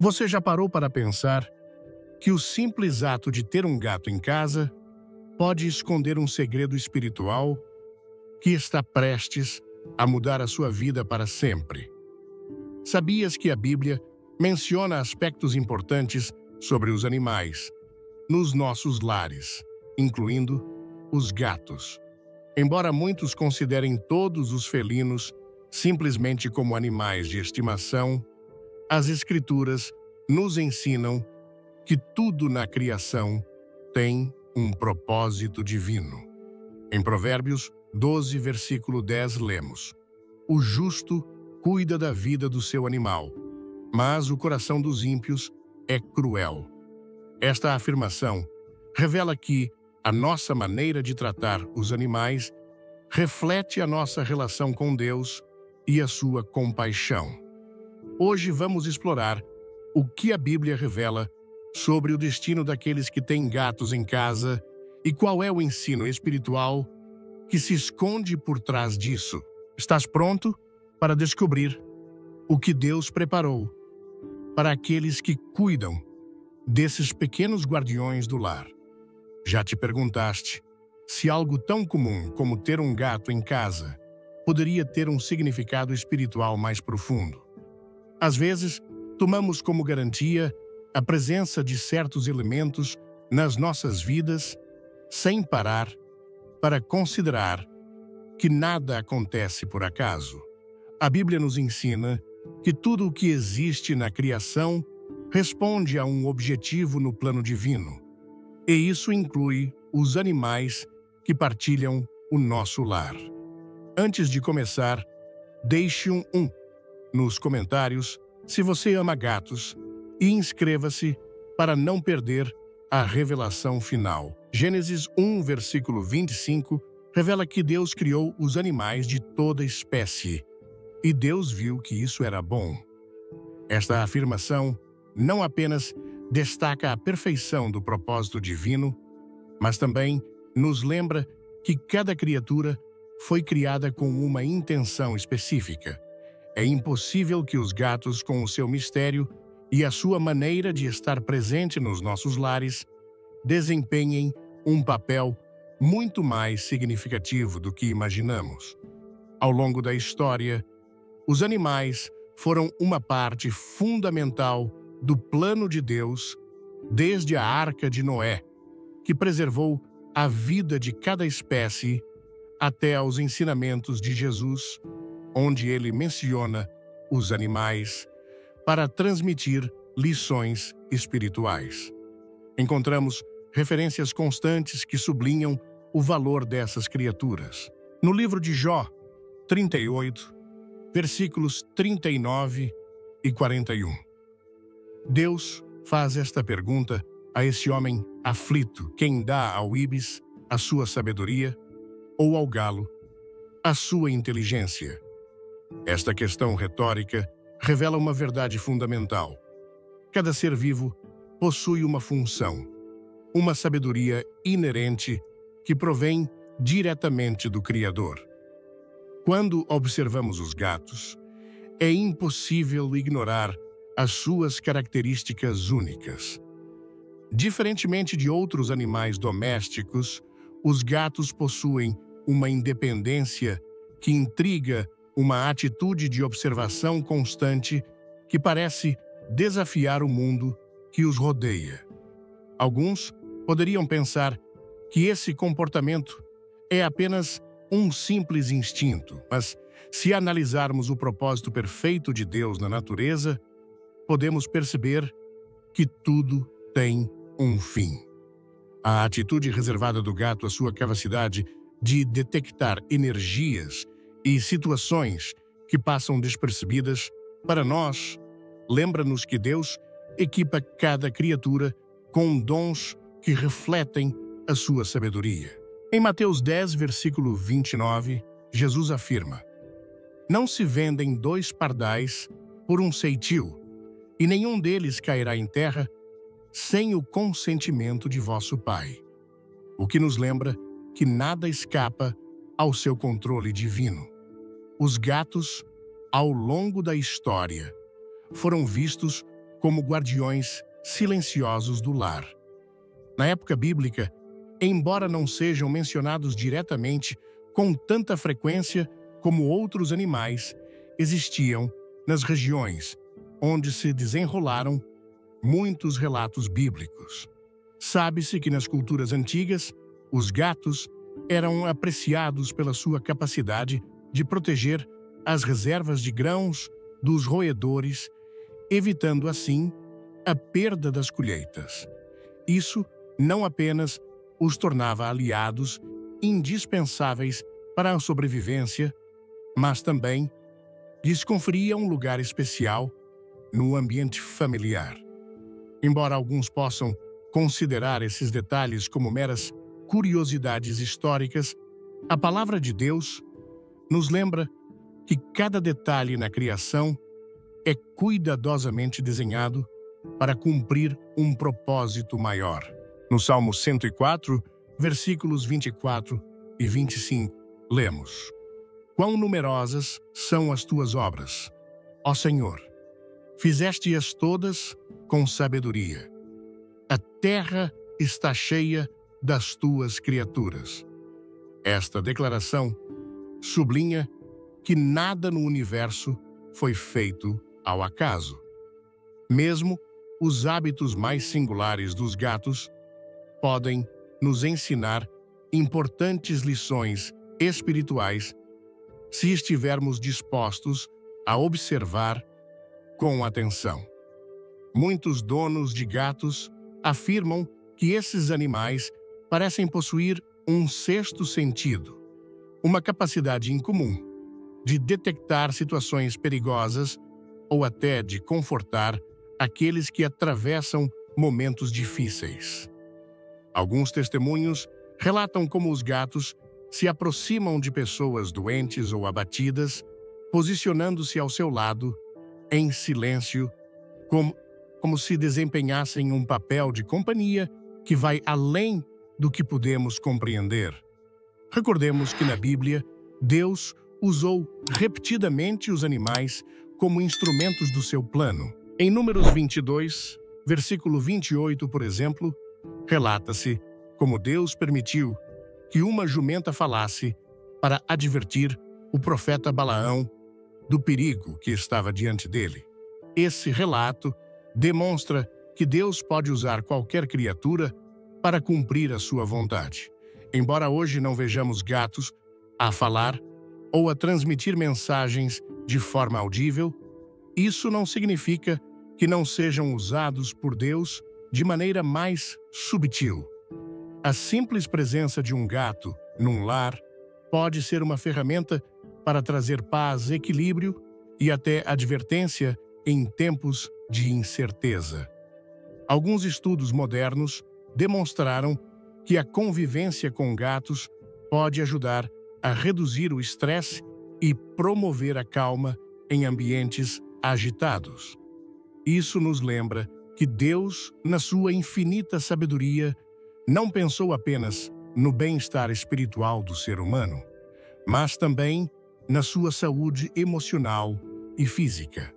Você já parou para pensar que o simples ato de ter um gato em casa pode esconder um segredo espiritual que está prestes a mudar a sua vida para sempre? Sabias que a Bíblia menciona aspectos importantes sobre os animais nos nossos lares, incluindo os gatos? Embora muitos considerem todos os felinos simplesmente como animais de estimação, as Escrituras nos ensinam que tudo na criação tem um propósito divino. Em Provérbios 12, versículo 10, lemos: "O justo cuida da vida do seu animal, mas o coração dos ímpios é cruel." Esta afirmação revela que a nossa maneira de tratar os animais reflete a nossa relação com Deus e a sua compaixão. Hoje vamos explorar o que a Bíblia revela sobre o destino daqueles que têm gatos em casa e qual é o ensino espiritual que se esconde por trás disso. Estás pronto para descobrir o que Deus preparou para aqueles que cuidam desses pequenos guardiões do lar? Já te perguntaste se algo tão comum como ter um gato em casa poderia ter um significado espiritual mais profundo? Às vezes, tomamos como garantia a presença de certos elementos nas nossas vidas sem parar para considerar que nada acontece por acaso. A Bíblia nos ensina que tudo o que existe na criação responde a um objetivo no plano divino, e isso inclui os animais que partilham o nosso lar. Antes de começar, deixe um nos comentários se você ama gatos e inscreva-se para não perder a revelação final. Gênesis 1, versículo 25, revela que Deus criou os animais de toda espécie, e Deus viu que isso era bom. Esta afirmação não apenas destaca a perfeição do propósito divino, mas também nos lembra que cada criatura foi criada com uma intenção específica. É impossível que os gatos, com o seu mistério e a sua maneira de estar presente nos nossos lares, desempenhem um papel muito mais significativo do que imaginamos. Ao longo da história, os animais foram uma parte fundamental do plano de Deus, desde a Arca de Noé, que preservou a vida de cada espécie, até aos ensinamentos de Jesus, onde ele menciona os animais para transmitir lições espirituais. Encontramos referências constantes que sublinham o valor dessas criaturas. No livro de Jó 38, versículos 39 e 41. Deus faz esta pergunta a esse homem aflito: quem dá ao íbis a sua sabedoria, ou ao galo a sua inteligência? Esta questão retórica revela uma verdade fundamental. Cada ser vivo possui uma função, uma sabedoria inerente que provém diretamente do Criador. Quando observamos os gatos, é impossível ignorar as suas características únicas. Diferentemente de outros animais domésticos, os gatos possuem uma independência que intriga uma atitude de observação constante que parece desafiar o mundo que os rodeia. Alguns poderiam pensar que esse comportamento é apenas um simples instinto, mas se analisarmos o propósito perfeito de Deus na natureza, podemos perceber que tudo tem um fim. A atitude reservada do gato, a sua capacidade de detectar energias e situações que passam despercebidas para nós, lembra-nos que Deus equipa cada criatura com dons que refletem a sua sabedoria. Em Mateus 10, versículo 29, Jesus afirma: "Não se vendem 2 pardais por um ceitil, e nenhum deles cairá em terra sem o consentimento de vosso Pai." O que nos lembra que nada escapa ao seu controle divino. Os gatos, ao longo da história, foram vistos como guardiões silenciosos do lar. Na época bíblica, embora não sejam mencionados diretamente com tanta frequência como outros animais, existiam nas regiões onde se desenrolaram muitos relatos bíblicos. Sabe-se que nas culturas antigas, os gatos eram apreciados pela sua capacidade de proteger as reservas de grãos dos roedores, evitando assim a perda das colheitas. Isso não apenas os tornava aliados indispensáveis para a sobrevivência, mas também lhes conferia um lugar especial no ambiente familiar. Embora alguns possam considerar esses detalhes como meras curiosidades históricas, a palavra de Deus nos lembra que cada detalhe na criação é cuidadosamente desenhado para cumprir um propósito maior. No Salmo 104, versículos 24 e 25, lemos: Quão numerosas são as tuas obras, ó Senhor! Fizeste-as todas com sabedoria. A terra está cheia das tuas criaturas. Esta declaração sublinha que nada no universo foi feito ao acaso. Mesmo os hábitos mais singulares dos gatos podem nos ensinar importantes lições espirituais se estivermos dispostos a observar com atenção. Muitos donos de gatos afirmam que esses animais parecem possuir um sexto sentido, uma capacidade incomum de detectar situações perigosas ou até de confortar aqueles que atravessam momentos difíceis. Alguns testemunhos relatam como os gatos se aproximam de pessoas doentes ou abatidas, posicionando-se ao seu lado, em silêncio, como se desempenhassem um papel de companhia que vai além do que podemos compreender. Recordemos que na Bíblia, Deus usou repetidamente os animais como instrumentos do seu plano. Em Números 22, versículo 28, por exemplo, relata-se como Deus permitiu que uma jumenta falasse para advertir o profeta Balaão do perigo que estava diante dele. Esse relato demonstra que Deus pode usar qualquer criatura para cumprir a sua vontade. Embora hoje não vejamos gatos a falar ou a transmitir mensagens de forma audível, isso não significa que não sejam usados por Deus de maneira mais subtil. A simples presença de um gato num lar pode ser uma ferramenta para trazer paz, equilíbrio e até advertência em tempos de incerteza. Alguns estudos modernos demonstraram que a convivência com gatos pode ajudar a reduzir o estresse e promover a calma em ambientes agitados. Isso nos lembra que Deus, na sua infinita sabedoria, não pensou apenas no bem-estar espiritual do ser humano, mas também na sua saúde emocional e física.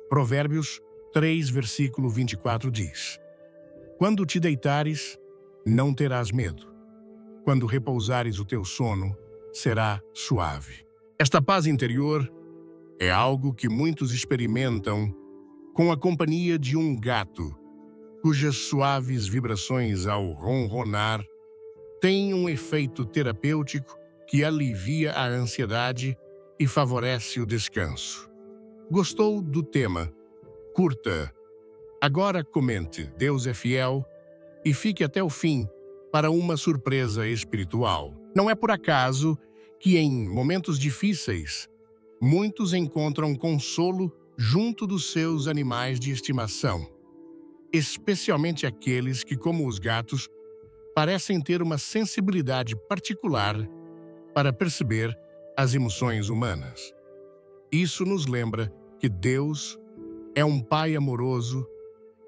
Provérbios 3, versículo 24 diz: Quando te deitares, não terás medo. Quando repousares o teu sono, será suave. Esta paz interior é algo que muitos experimentam com a companhia de um gato, cujas suaves vibrações ao ronronar têm um efeito terapêutico que alivia a ansiedade e favorece o descanso. Gostou do tema? Curta. Agora comente Deus é fiel e fique até o fim para uma surpresa espiritual. Não é por acaso que em momentos difíceis, muitos encontram consolo junto dos seus animais de estimação, especialmente aqueles que, como os gatos, parecem ter uma sensibilidade particular para perceber as emoções humanas. Isso nos lembra que Deus é um Pai amoroso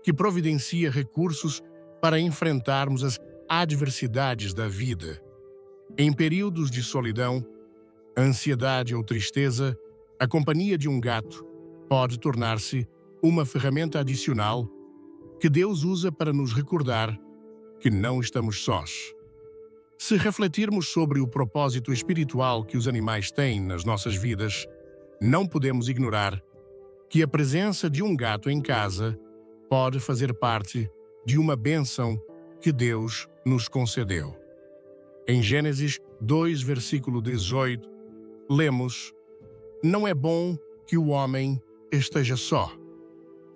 que providencia recursos para enfrentarmos as adversidades da vida. Em períodos de solidão, ansiedade ou tristeza, a companhia de um gato pode tornar-se uma ferramenta adicional que Deus usa para nos recordar que não estamos sós. Se refletirmos sobre o propósito espiritual que os animais têm nas nossas vidas, não podemos ignorar que a presença de um gato em casa pode fazer parte de uma bênção que Deus nos concedeu. Em Gênesis 2, versículo 18, lemos: "Não é bom que o homem esteja só.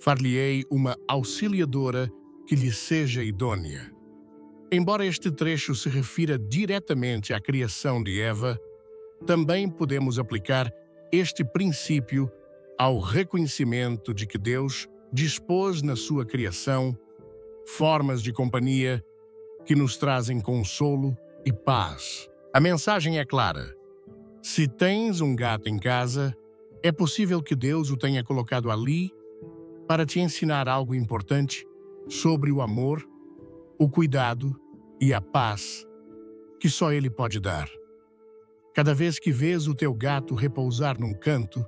Far-lhe-ei uma auxiliadora que lhe seja idônea." Embora este trecho se refira diretamente à criação de Eva, também podemos aplicar este princípio ao reconhecimento de que Deus dispôs na sua criação formas de companhia que nos trazem consolo e paz. A mensagem é clara: se tens um gato em casa, é possível que Deus o tenha colocado ali para te ensinar algo importante sobre o amor, o cuidado e a paz que só Ele pode dar. Cada vez que vês o teu gato repousar num canto,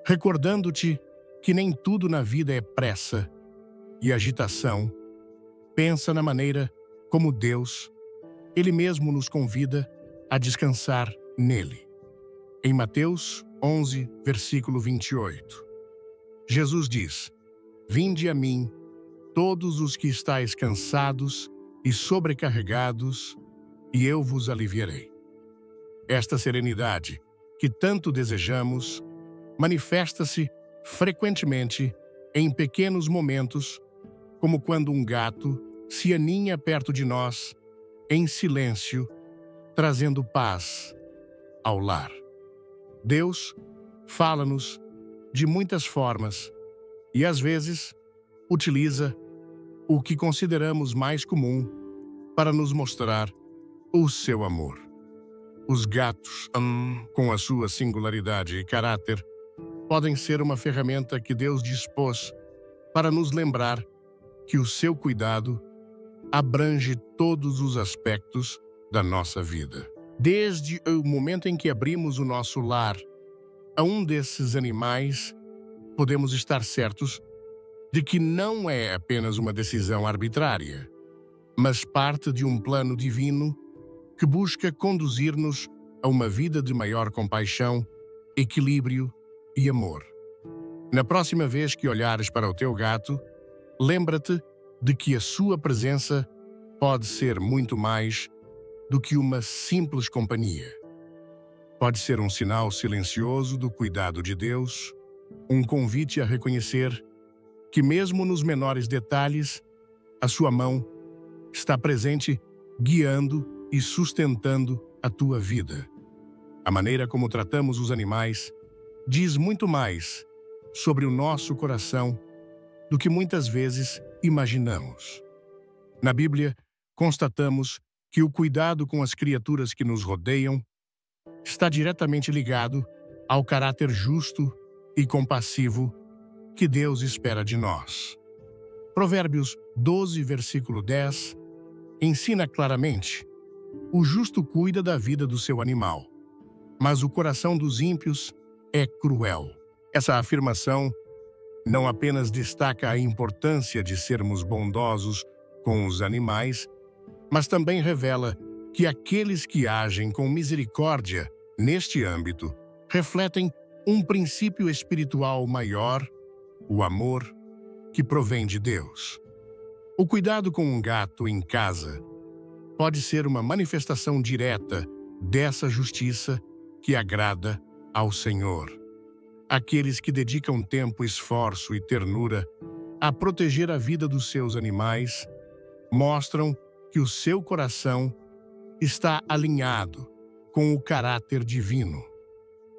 recordando-te que nem tudo na vida é pressa e agitação, pensa na maneira como Deus, Ele mesmo nos convida a descansar nele. Em Mateus 11, versículo 28, Jesus diz: "Vinde a mim, todos os que estáis cansados e sobrecarregados, e eu vos aliviarei." Esta serenidade que tanto desejamos manifesta-se frequentemente em pequenos momentos, como quando um gato se aninha perto de nós, em silêncio, trazendo paz ao lar. Deus fala-nos de muitas formas e, às vezes, utiliza o que consideramos mais comum para nos mostrar o seu amor. Os gatos, com a sua singularidade e caráter, podem ser uma ferramenta que Deus dispôs para nos lembrar que o seu cuidado abrange todos os aspectos da nossa vida. Desde o momento em que abrimos o nosso lar a um desses animais, podemos estar certos de que não é apenas uma decisão arbitrária, mas parte de um plano divino que busca conduzir-nos a uma vida de maior compaixão, equilíbrio e amor. Na próxima vez que olhares para o teu gato, lembra-te de que a sua presença pode ser muito mais do que uma simples companhia. Pode ser um sinal silencioso do cuidado de Deus, um convite a reconhecer que mesmo nos menores detalhes, a sua mão está presente, guiando e sustentando a tua vida. A maneira como tratamos os animais diz muito mais sobre o nosso coração do que muitas vezes imaginamos. Na Bíblia, constatamos que o cuidado com as criaturas que nos rodeiam está diretamente ligado ao caráter justo e compassivo que Deus espera de nós. Provérbios 12, versículo 10, ensina claramente: "O justo cuida da vida do seu animal, mas o coração dos ímpios é cruel." Essa afirmação não apenas destaca a importância de sermos bondosos com os animais, mas também revela que aqueles que agem com misericórdia neste âmbito refletem um princípio espiritual maior, o amor, que provém de Deus. O cuidado com um gato em casa pode ser uma manifestação direta dessa justiça que agrada ao Senhor. Aqueles que dedicam tempo, esforço e ternura a proteger a vida dos seus animais mostram que o seu coração está alinhado com o caráter divino.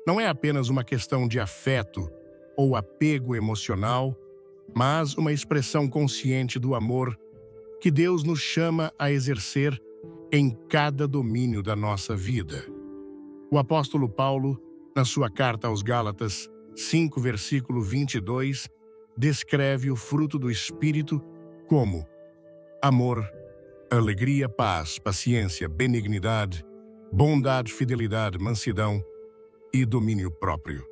Não é apenas uma questão de afeto ou apego emocional, mas uma expressão consciente do amor que Deus nos chama a exercer em cada domínio da nossa vida. O apóstolo Paulo, na sua carta aos Gálatas 5, versículo 22, descreve o fruto do Espírito como amor, alegria, paz, paciência, benignidade, bondade, fidelidade, mansidão e domínio próprio.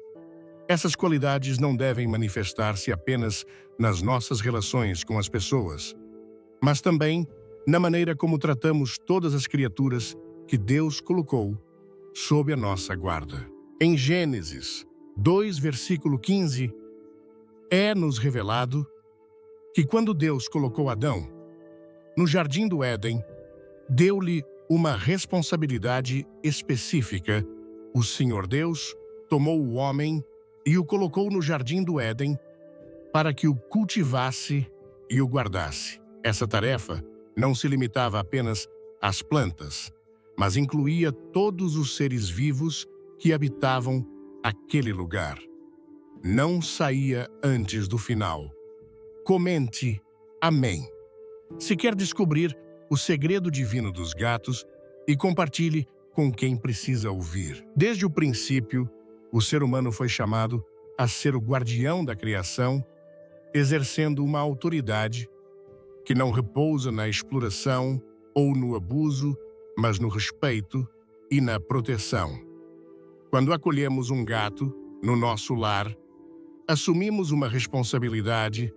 Essas qualidades não devem manifestar-se apenas nas nossas relações com as pessoas, mas também na maneira como tratamos todas as criaturas que Deus colocou sob a nossa guarda. Em Gênesis 2, versículo 15, é-nos revelado que quando Deus colocou Adão no jardim do Éden, deu-lhe uma responsabilidade específica. O Senhor Deus tomou o homem e o colocou no jardim do Éden para que o cultivasse e o guardasse. Essa tarefa não se limitava apenas às plantas, mas incluía todos os seres vivos que habitavam aquele lugar. Não saía antes do final. Comente Amém. Se quer descobrir o segredo divino dos gatos, e compartilhe com quem precisa ouvir. Desde o princípio, o ser humano foi chamado a ser o guardião da criação, exercendo uma autoridade que não repousa na exploração ou no abuso, mas no respeito e na proteção. Quando acolhemos um gato no nosso lar, assumimos uma responsabilidade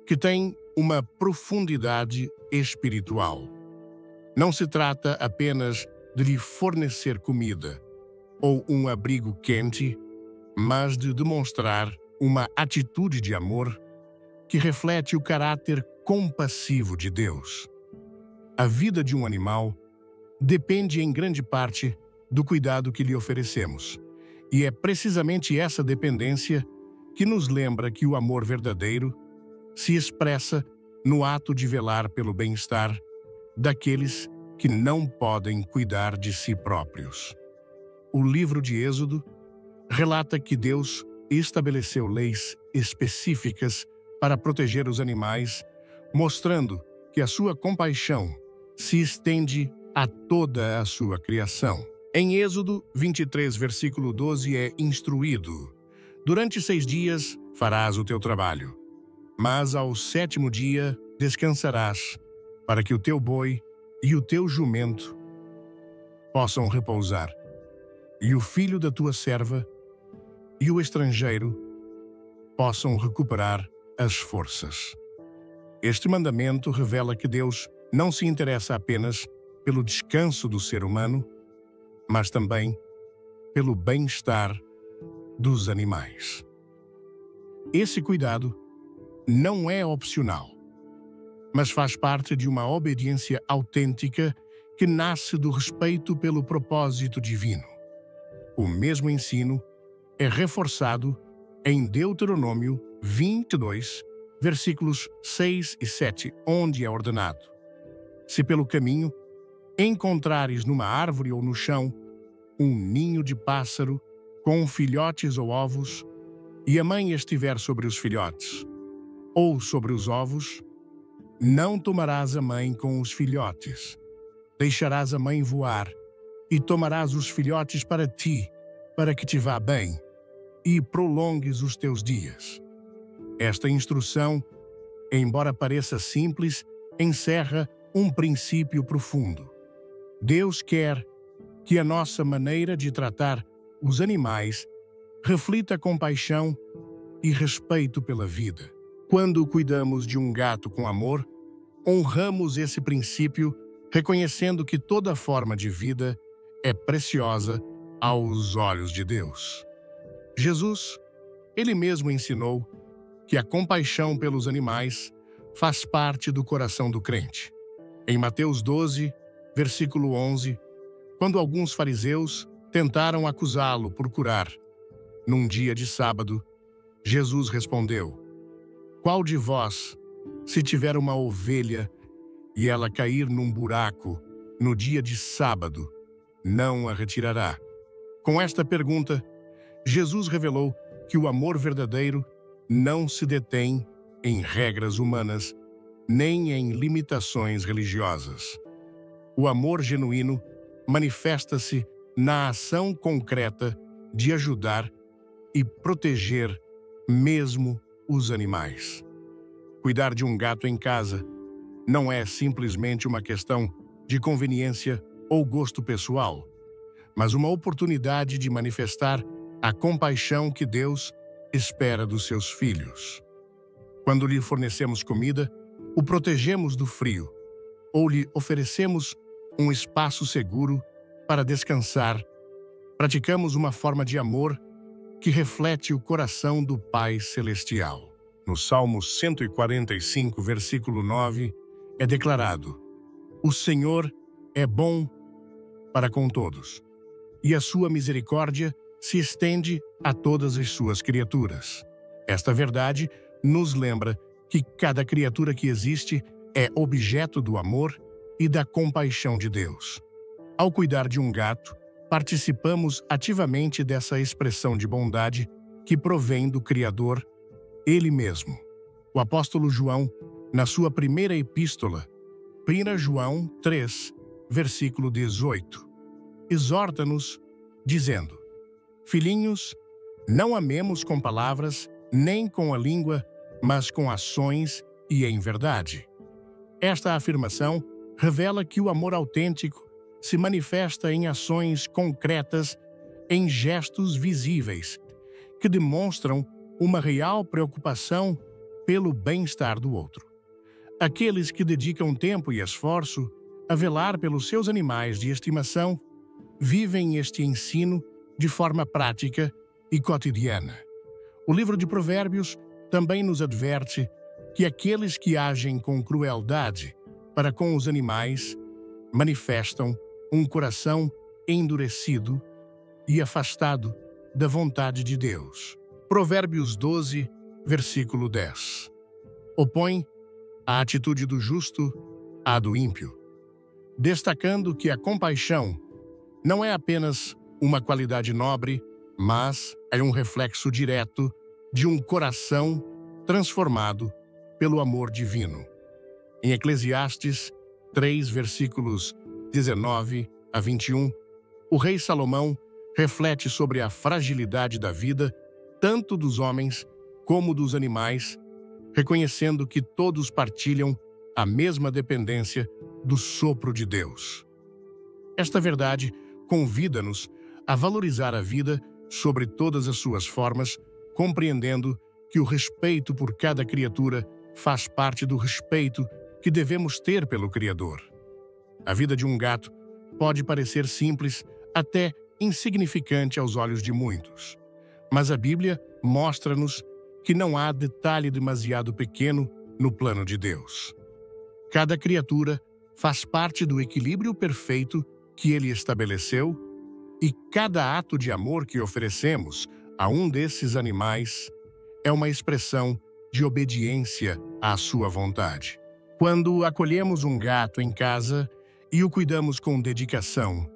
que tem uma profundidade espiritual. Não se trata apenas de lhe fornecer comida ou um abrigo quente, mas de demonstrar uma atitude de amor que reflete o caráter compassivo de Deus. A vida de um animal depende em grande parte do cuidado que lhe oferecemos, e é precisamente essa dependência que nos lembra que o amor verdadeiro se expressa no ato de velar pelo bem-estar daqueles que não podem cuidar de si próprios. O livro de Êxodo relata que Deus estabeleceu leis específicas para proteger os animais, mostrando que a sua compaixão se estende a toda a sua criação. Em Êxodo 23, versículo 12 é instruído: durante 6 dias farás o teu trabalho, mas ao 7º dia descansarás, para que o teu boi e o teu jumento possam repousar, e o filho da tua serva e o estrangeiro possam recuperar as forças. Este mandamento revela que Deus não se interessa apenas pelo descanso do ser humano, mas também pelo bem-estar dos animais. Esse cuidado não é opcional, mas faz parte de uma obediência autêntica que nasce do respeito pelo propósito divino. O mesmo ensino é reforçado em Deuteronômio 22, versículos 6 e 7, onde é ordenado: se pelo caminho encontrares numa árvore ou no chão um ninho de pássaro com filhotes ou ovos, e a mãe estiver sobre os filhotes ou sobre os ovos, não tomarás a mãe com os filhotes. Deixarás a mãe voar e tomarás os filhotes para ti, para que te vá bem e prolongues os teus dias. Esta instrução, embora pareça simples, encerra um princípio profundo. Deus quer que a nossa maneira de tratar os animais reflita compaixão e respeito pela vida. Quando cuidamos de um gato com amor, honramos esse princípio, reconhecendo que toda forma de vida é preciosa aos olhos de Deus. Jesus, ele mesmo ensinou que a compaixão pelos animais faz parte do coração do crente. Em Mateus 12, versículo 11, quando alguns fariseus tentaram acusá-lo por curar num dia de sábado, Jesus respondeu: qual de vós, se tiver uma ovelha e ela cair num buraco no dia de sábado, não a retirará? Com esta pergunta, Jesus revelou que o amor verdadeiro não se detém em regras humanas, nem em limitações religiosas. O amor genuíno manifesta-se na ação concreta de ajudar e proteger mesmo os animais. Cuidar de um gato em casa não é simplesmente uma questão de conveniência ou gosto pessoal, mas uma oportunidade de manifestar a compaixão que Deus espera dos seus filhos. Quando lhe fornecemos comida, o protegemos do frio, ou lhe oferecemos um espaço seguro para descansar, praticamos uma forma de amor que reflete o coração do Pai Celestial. No Salmo 145, versículo 9, é declarado: O Senhor é bom para com todos, e a sua misericórdia se estende a todas as suas criaturas. Esta verdade nos lembra que cada criatura que existe é objeto do amor e da compaixão de Deus. Ao cuidar de um gato, participamos ativamente dessa expressão de bondade que provém do Criador, Ele mesmo. O apóstolo João, na sua primeira epístola, 1 João 3, versículo 18, exorta-nos, dizendo: Filhinhos, não amemos com palavras, nem com a língua, mas com ações e em verdade. Esta afirmação revela que o amor autêntico se manifesta em ações concretas, em gestos visíveis, que demonstram uma real preocupação pelo bem-estar do outro. Aqueles que dedicam tempo e esforço a velar pelos seus animais de estimação vivem este ensino de forma prática e cotidiana. O livro de Provérbios também nos adverte que aqueles que agem com crueldade para com os animais manifestam um coração endurecido e afastado da vontade de Deus. Provérbios 12, versículo 10. Opõe a atitude do justo à do ímpio, destacando que a compaixão não é apenas uma qualidade nobre, mas é um reflexo direto de um coração transformado pelo amor divino. Em Eclesiastes 3, versículos 19 a 21, o rei Salomão reflete sobre a fragilidade da vida, tanto dos homens como dos animais, reconhecendo que todos partilham a mesma dependência do sopro de Deus. Esta verdade convida-nos a valorizar a vida sobre todas as suas formas, compreendendo que o respeito por cada criatura faz parte do respeito que devemos ter pelo Criador. A vida de um gato pode parecer simples, até insignificante aos olhos de muitos, mas a Bíblia mostra-nos que não há detalhe demasiado pequeno no plano de Deus. Cada criatura faz parte do equilíbrio perfeito que Ele estabeleceu, e cada ato de amor que oferecemos a um desses animais é uma expressão de obediência à sua vontade. Quando acolhemos um gato em casa e o cuidamos com dedicação,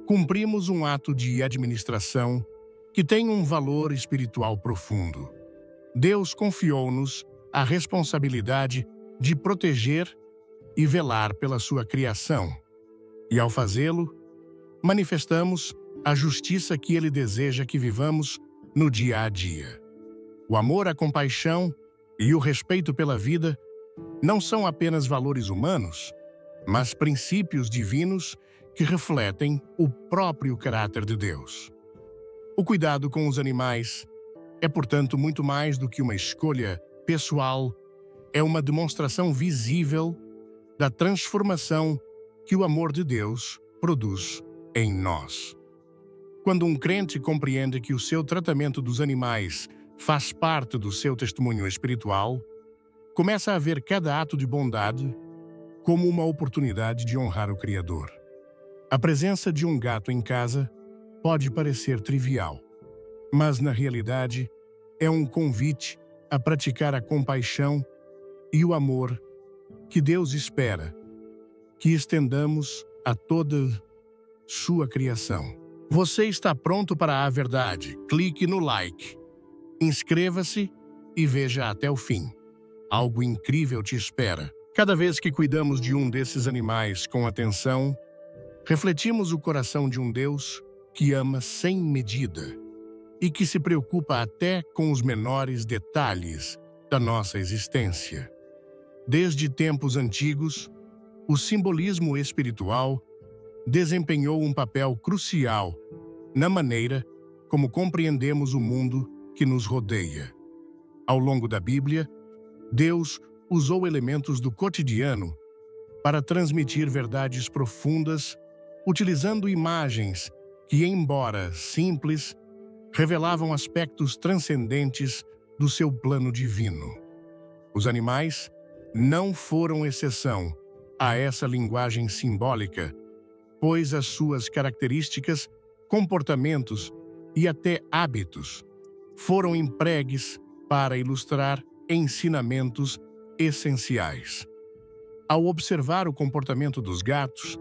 cumprimos um ato de administração que tem um valor espiritual profundo. Deus confiou-nos a responsabilidade de proteger e velar pela sua criação, e ao fazê-lo, manifestamos a justiça que Ele deseja que vivamos no dia a dia. O amor, a compaixão e o respeito pela vida não são apenas valores humanos, mas princípios divinos que refletem o próprio caráter de Deus. O cuidado com os animais é, portanto, muito mais do que uma escolha pessoal, é uma demonstração visível da transformação que o amor de Deus produz em nós. Quando um crente compreende que o seu tratamento dos animais faz parte do seu testemunho espiritual, começa a ver cada ato de bondade como uma oportunidade de honrar o Criador. A presença de um gato em casa pode parecer trivial, mas na realidade é um convite a praticar a compaixão e o amor que Deus espera que estendamos a toda sua criação. Você está pronto para a verdade? Clique no like, inscreva-se e veja até o fim. Algo incrível te espera. Cada vez que cuidamos de um desses animais com atenção, refletimos o coração de um Deus que ama sem medida e que se preocupa até com os menores detalhes da nossa existência. Desde tempos antigos, o simbolismo espiritual desempenhou um papel crucial na maneira como compreendemos o mundo que nos rodeia. Ao longo da Bíblia, Deus usou elementos do cotidiano para transmitir verdades profundas, utilizando imagens que, embora simples, revelavam aspectos transcendentes do seu plano divino. Os animais não foram exceção a essa linguagem simbólica, pois as suas características, comportamentos e até hábitos foram empregues para ilustrar ensinamentos essenciais. Ao observar o comportamento dos gatos,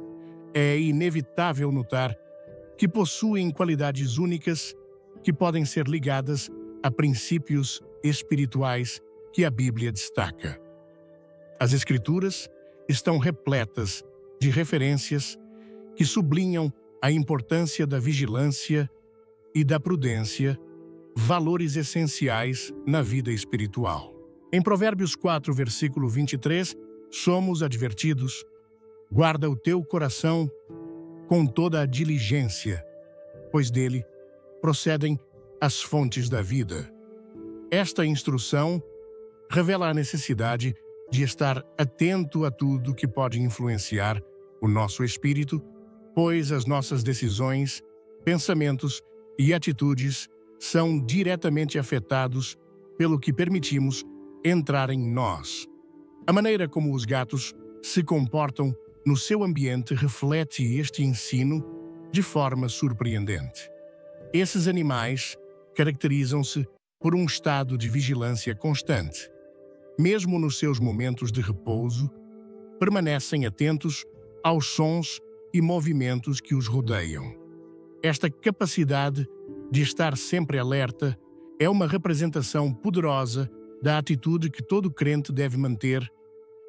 é inevitável notar que possuem qualidades únicas que podem ser ligadas a princípios espirituais que a Bíblia destaca. As Escrituras estão repletas de referências que sublinham a importância da vigilância e da prudência, valores essenciais na vida espiritual. Em Provérbios 4, versículo 23, somos advertidos: guarda o teu coração com toda a diligência, pois dele procedem as fontes da vida. Esta instrução revela a necessidade de estar atento a tudo que pode influenciar o nosso espírito, pois as nossas decisões, pensamentos e atitudes são diretamente afetados pelo que permitimos entrar em nós. A maneira como os gatos se comportam no seu ambiente reflete este ensino de forma surpreendente. Esses animais caracterizam-se por um estado de vigilância constante. Mesmo nos seus momentos de repouso, permanecem atentos aos sons e movimentos que os rodeiam. Esta capacidade de estar sempre alerta é uma representação poderosa da atitude que todo crente deve manter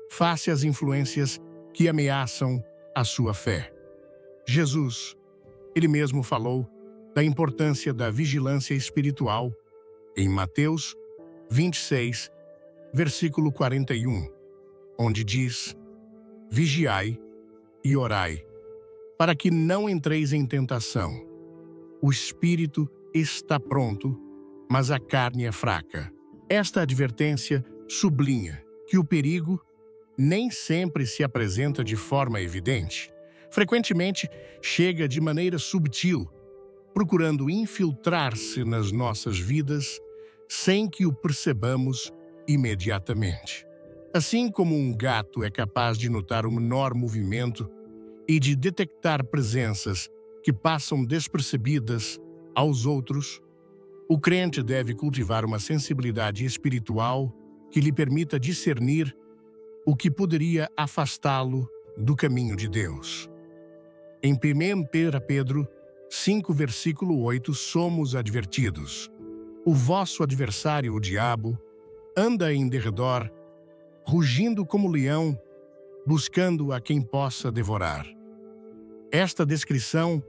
face às influências que ameaçam a sua fé. Jesus, ele mesmo falou da importância da vigilância espiritual em Mateus 26, versículo 41, onde diz: vigiai e orai, para que não entreis em tentação. O espírito está pronto, mas a carne é fraca. Esta advertência sublinha que o perigo nem sempre se apresenta de forma evidente. Frequentemente, chega de maneira subtil, procurando infiltrar-se nas nossas vidas sem que o percebamos imediatamente. Assim como um gato é capaz de notar o menor movimento e de detectar presenças que passam despercebidas aos outros, o crente deve cultivar uma sensibilidade espiritual que lhe permita discernir o que poderia afastá-lo do caminho de Deus. Em 1 Pedro 5, versículo 8, somos advertidos: o vosso adversário, o diabo, anda em derredor, rugindo como leão, buscando a quem possa devorar. Esta descrição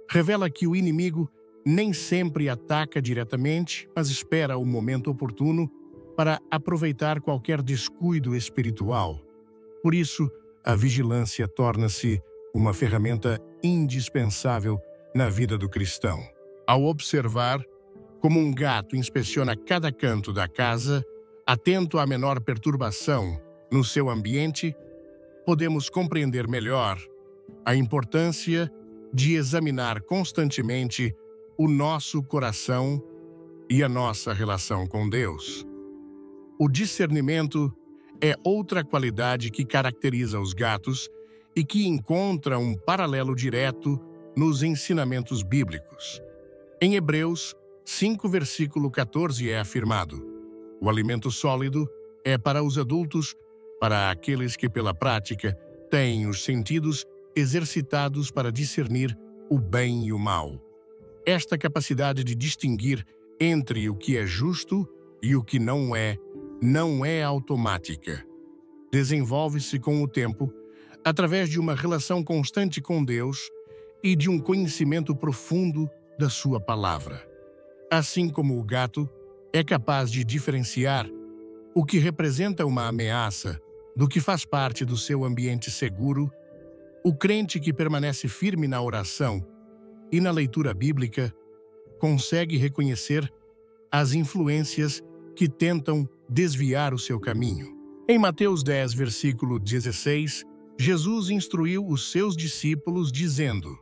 revela que o inimigo nem sempre ataca diretamente, mas espera o momento oportuno para aproveitar qualquer descuido espiritual. Por isso, a vigilância torna-se uma ferramenta indispensável na vida do cristão. Ao observar como um gato inspeciona cada canto da casa, atento à menor perturbação no seu ambiente, podemos compreender melhor a importância de examinar constantemente o nosso coração e a nossa relação com Deus. O discernimento é outra qualidade que caracteriza os gatos e que encontra um paralelo direto nos ensinamentos bíblicos. Em Hebreus 5, versículo 14 é afirmado: o alimento sólido é para os adultos, para aqueles que pela prática têm os sentidos exercitados para discernir o bem e o mal. Esta capacidade de distinguir entre o que é justo e o que não é automática. Desenvolve-se com o tempo, através de uma relação constante com Deus e de um conhecimento profundo da sua palavra. Assim como o gato é capaz de diferenciar o que representa uma ameaça do que faz parte do seu ambiente seguro, o crente que permanece firme na oração e na leitura bíblica consegue reconhecer às influências que tentam desviar o seu caminho. Em Mateus 10, versículo 16, Jesus instruiu os seus discípulos dizendo: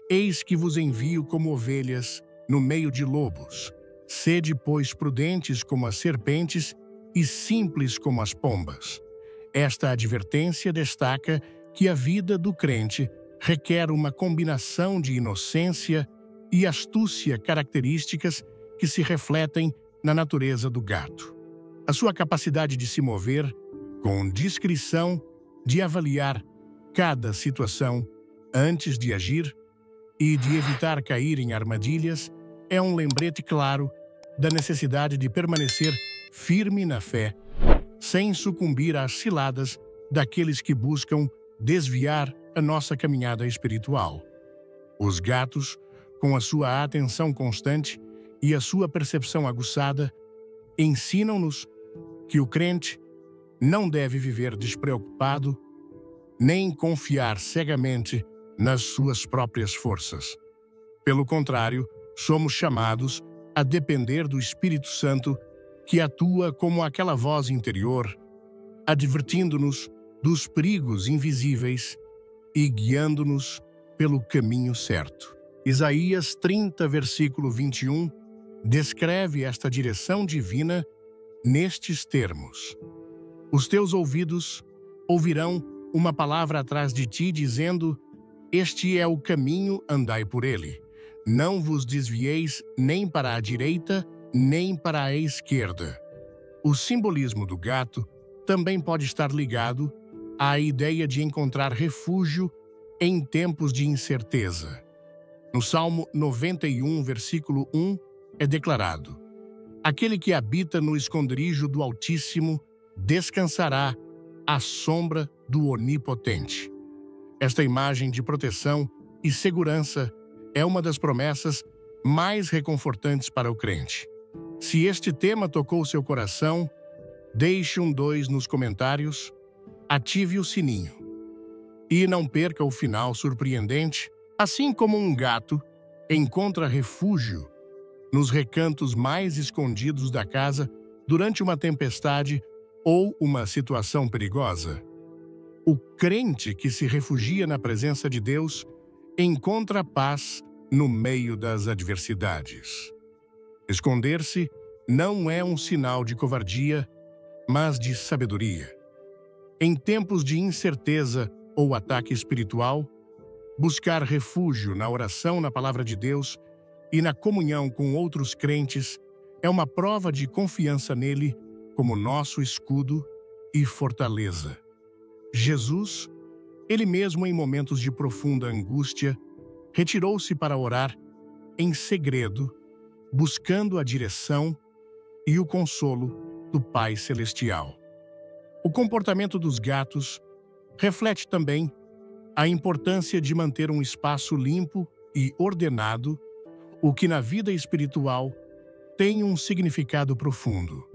Eis que vos envio como ovelhas no meio de lobos. Sede, pois, prudentes como as serpentes e simples como as pombas. Esta advertência destaca que a vida do crente requer uma combinação de inocência e astúcia, características que se refletem na natureza do gato. A sua capacidade de se mover com discrição, de avaliar cada situação antes de agir e de evitar cair em armadilhas é um lembrete claro da necessidade de permanecer firme na fé, sem sucumbir às ciladas daqueles que buscam desviar a nossa caminhada espiritual. Os gatos, com a sua atenção constante e a sua percepção aguçada, ensinam-nos que o crente não deve viver despreocupado, nem confiar cegamente nas suas próprias forças. Pelo contrário, somos chamados a depender do Espírito Santo, que atua como aquela voz interior, advertindo-nos dos perigos invisíveis e guiando-nos pelo caminho certo. Isaías 30, versículo 21, descreve esta direção divina nestes termos: Os teus ouvidos ouvirão uma palavra atrás de ti, dizendo: Este é o caminho, andai por ele. Não vos desvieis nem para a direita, nem para a esquerda. O simbolismo do gato também pode estar ligado à ideia de encontrar refúgio em tempos de incerteza. No Salmo 91, versículo 1, é declarado: Aquele que habita no esconderijo do Altíssimo descansará à sombra do Onipotente. Esta imagem de proteção e segurança é uma das promessas mais reconfortantes para o crente. Se este tema tocou seu coração, deixe um 2 nos comentários, ative o sininho. E não perca o final surpreendente. Assim como um gato encontra refúgio nos recantos mais escondidos da casa durante uma tempestade ou uma situação perigosa, o crente que se refugia na presença de Deus encontra paz no meio das adversidades. Esconder-se não é um sinal de covardia, mas de sabedoria. Em tempos de incerteza ou ataque espiritual, buscar refúgio na oração na palavra de Deus e na comunhão com outros crentes é uma prova de confiança nele como nosso escudo e fortaleza. Jesus, ele mesmo em momentos de profunda angústia, retirou-se para orar em segredo, buscando a direção e o consolo do Pai Celestial. O comportamento dos gatos reflete também a importância de manter um espaço limpo e ordenado, o que na vida espiritual tem um significado profundo.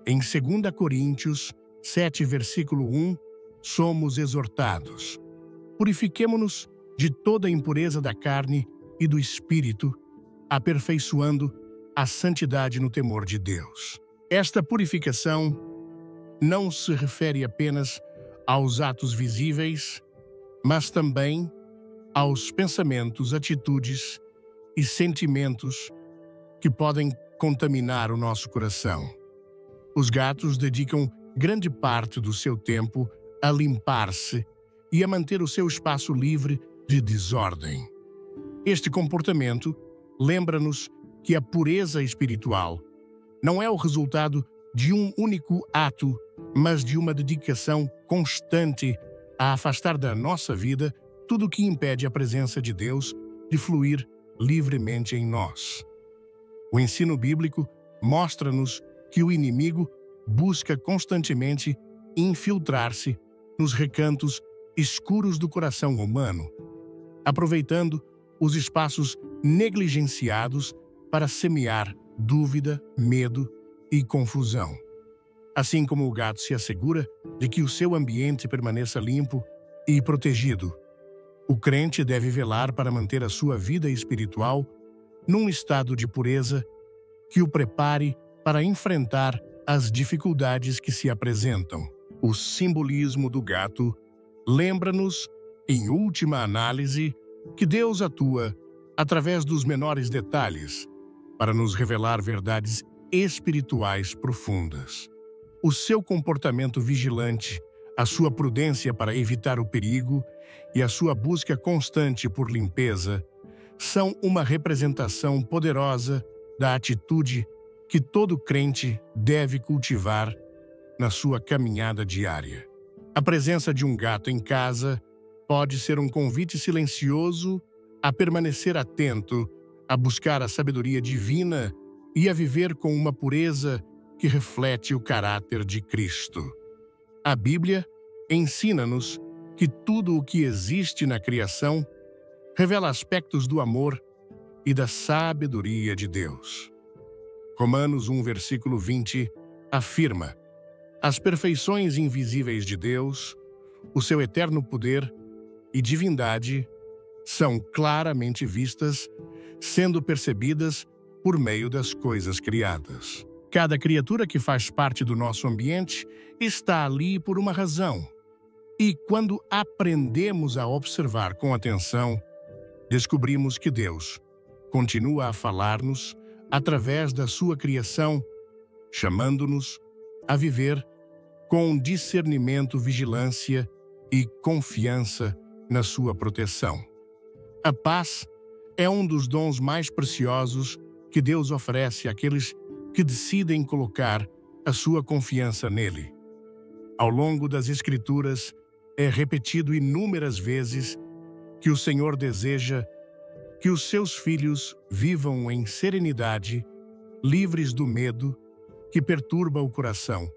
Em 2 Coríntios 7, versículo 1, somos exortados: Purifiquemo-nos de toda a impureza da carne e do espírito, aperfeiçoando a santidade no temor de Deus. Esta purificação não se refere apenas aos atos visíveis, mas também aos pensamentos, atitudes e sentimentos que podem contaminar o nosso coração. Os gatos dedicam grande parte do seu tempo a limpar-se e a manter o seu espaço livre de desordem. Este comportamento lembra-nos que a pureza espiritual não é o resultado de um único ato, mas de uma dedicação constante a afastar da nossa vida tudo o que impede a presença de Deus de fluir livremente em nós. O ensino bíblico mostra-nos que o inimigo busca constantemente infiltrar-se nos recantos escuros do coração humano, aproveitando os espaços negligenciados para semear dúvida, medo e confusão. Assim como o gato se assegura de que o seu ambiente permaneça limpo e protegido, o crente deve velar para manter a sua vida espiritual num estado de pureza que o prepare para enfrentar as dificuldades que se apresentam. O simbolismo do gato lembra-nos, em última análise, que Deus atua através dos menores detalhes para nos revelar verdades espirituais profundas. O seu comportamento vigilante, a sua prudência para evitar o perigo e a sua busca constante por limpeza são uma representação poderosa da atitude que todo crente deve cultivar na sua caminhada diária. A presença de um gato em casa pode ser um convite silencioso a permanecer atento, a buscar a sabedoria divina e a viver com uma pureza que reflete o caráter de Cristo. A Bíblia ensina-nos que tudo o que existe na criação revela aspectos do amor e da sabedoria de Deus. Romanos 1, versículo 20, afirma: as perfeições invisíveis de Deus, o seu eterno poder e divindade são claramente vistas, sendo percebidas por meio das coisas criadas. Cada criatura que faz parte do nosso ambiente está ali por uma razão. E quando aprendemos a observar com atenção, descobrimos que Deus continua a falar-nos através da sua criação, chamando-nos a viver com discernimento, vigilância e confiança na sua proteção. A paz é um dos dons mais preciosos que Deus oferece àqueles que decidem colocar a sua confiança nele. Ao longo das Escrituras, é repetido inúmeras vezes que o Senhor deseja que os seus filhos vivam em serenidade, livres do medo que perturba o coração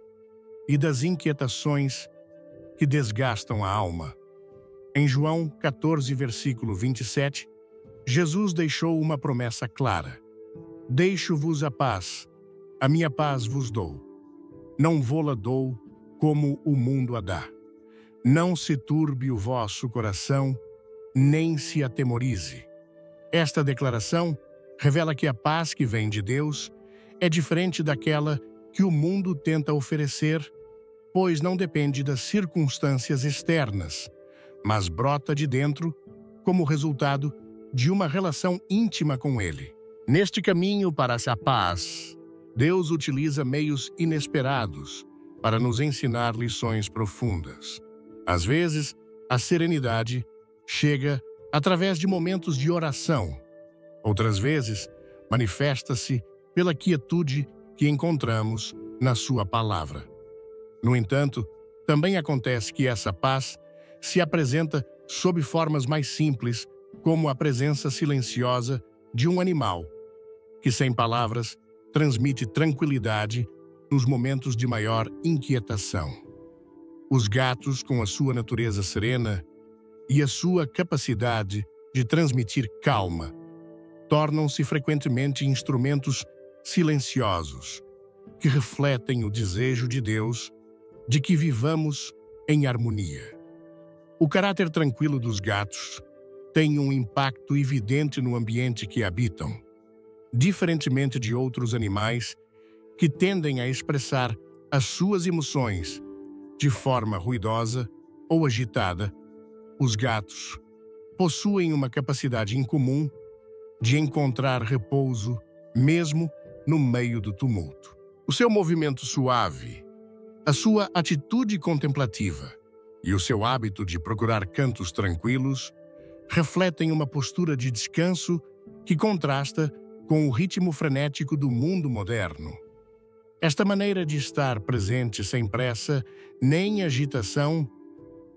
e das inquietações que desgastam a alma. Em João 14, versículo 27, Jesus deixou uma promessa clara: deixo-vos a minha paz vos dou. Não vô-la dou como o mundo a dá. Não se turbe o vosso coração, nem se atemorize. Esta declaração revela que a paz que vem de Deus é diferente daquela que o mundo tenta oferecer, pois não depende das circunstâncias externas, mas brota de dentro como resultado de uma relação íntima com Ele. Neste caminho para essa paz, Deus utiliza meios inesperados para nos ensinar lições profundas. Às vezes, a serenidade chega através de momentos de oração. Outras vezes, manifesta-se pela quietude que encontramos na sua palavra. No entanto, também acontece que essa paz se apresenta sob formas mais simples, como a presença silenciosa de um animal, que sem palavras transmite tranquilidade nos momentos de maior inquietação. Os gatos, com a sua natureza serena e a sua capacidade de transmitir calma, tornam-se frequentemente instrumentos silenciosos que refletem o desejo de Deus de que vivamos em harmonia. O caráter tranquilo dos gatos tem um impacto evidente no ambiente que habitam. Diferentemente de outros animais que tendem a expressar as suas emoções de forma ruidosa ou agitada, os gatos possuem uma capacidade incomum de encontrar repouso mesmo no meio do tumulto. O seu movimento suave, a sua atitude contemplativa e o seu hábito de procurar cantos tranquilos refletem uma postura de descanso que contrasta com o ritmo frenético do mundo moderno. Esta maneira de estar presente sem pressa nem agitação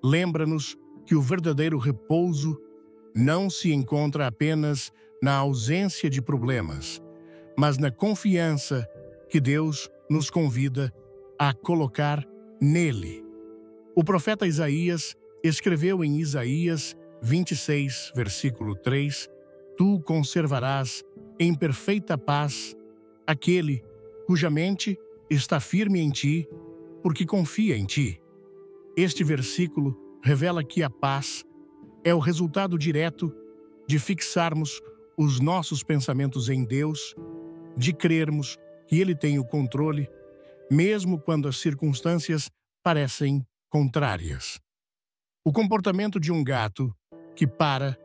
lembra-nos que o verdadeiro repouso não se encontra apenas na ausência de problemas, mas na confiança que Deus nos convida a colocar nele. O profeta Isaías escreveu em Isaías 26, versículo 3: Tu conservarás em perfeita paz aquele cuja mente está firme em ti, porque confia em ti. Este versículo revela que a paz é o resultado direto de fixarmos os nossos pensamentos em Deus de crermos que Ele tem o controle, mesmo quando as circunstâncias parecem contrárias. O comportamento de um gato que para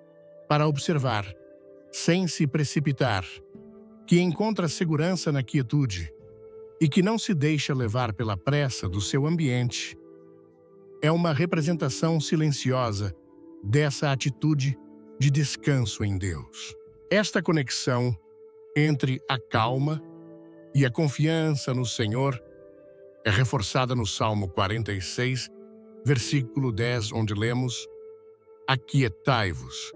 observar, sem se precipitar, que encontra segurança na quietude e que não se deixa levar pela pressa do seu ambiente, é uma representação silenciosa dessa atitude de descanso em Deus. Esta conexão entre a calma e a confiança no Senhor é reforçada no Salmo 46, versículo 10, onde lemos: Aquietai-vos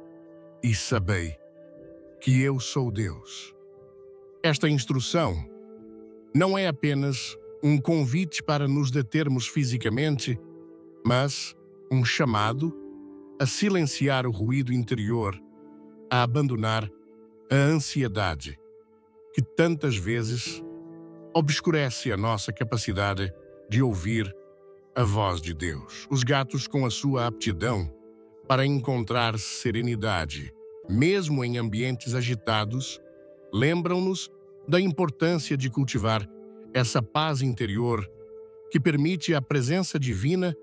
e sabei que eu sou Deus. Esta instrução não é apenas um convite para nos determos fisicamente, mas um chamado a silenciar o ruído interior, a abandonar a ansiedade, que tantas vezes obscurece a nossa capacidade de ouvir a voz de Deus. Os gatos, com a sua aptidão para encontrar serenidade, mesmo em ambientes agitados, lembram-nos da importância de cultivar essa paz interior que permite a presença divina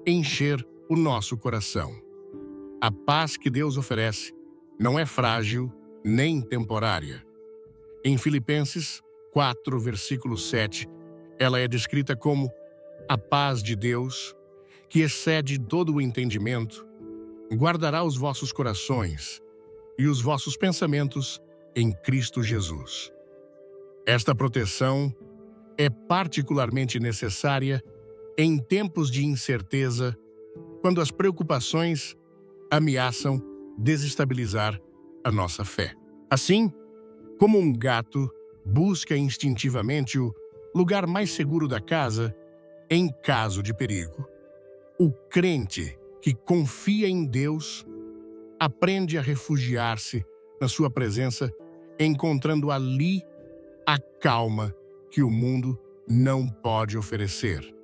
encher o nosso coração. A paz que Deus oferece não é frágil nem temporária. Em Filipenses 4, versículo 7, ela é descrita como a paz de Deus, que excede todo o entendimento, guardará os vossos corações e os vossos pensamentos em Cristo Jesus. Esta proteção é particularmente necessária em tempos de incerteza, quando as preocupações ameaçam desestabilizar a nossa fé. Assim, como um gato busca instintivamente o lugar mais seguro da casa em caso de perigo, o crente que confia em Deus aprende a refugiar-se na sua presença, encontrando ali a calma que o mundo não pode oferecer.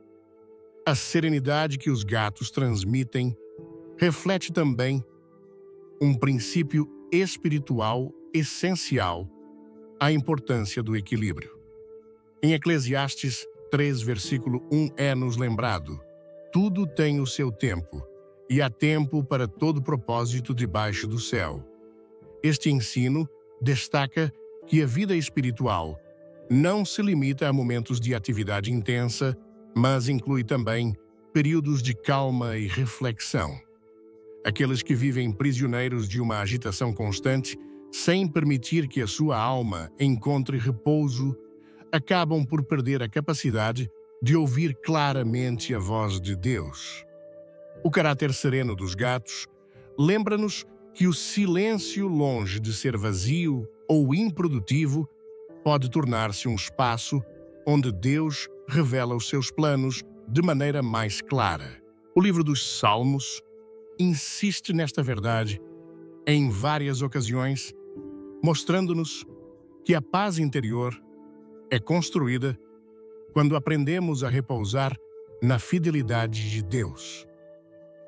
A serenidade que os gatos transmitem reflete também um princípio espiritual essencial: a importância do equilíbrio. Em Eclesiastes 3, versículo 1 é-nos lembrado: tudo tem o seu tempo, e há tempo para todo propósito debaixo do céu. Este ensino destaca que a vida espiritual não se limita a momentos de atividade intensa, mas inclui também períodos de calma e reflexão. Aqueles que vivem prisioneiros de uma agitação constante, sem permitir que a sua alma encontre repouso, acabam por perder a capacidade de ouvir claramente a voz de Deus. O caráter sereno dos gatos lembra-nos que o silêncio, longe de ser vazio ou improdutivo, pode tornar-se um espaço onde Deus revela os seus planos de maneira mais clara. O livro dos Salmos insiste nesta verdade em várias ocasiões, mostrando-nos que a paz interior é construída quando aprendemos a repousar na fidelidade de Deus.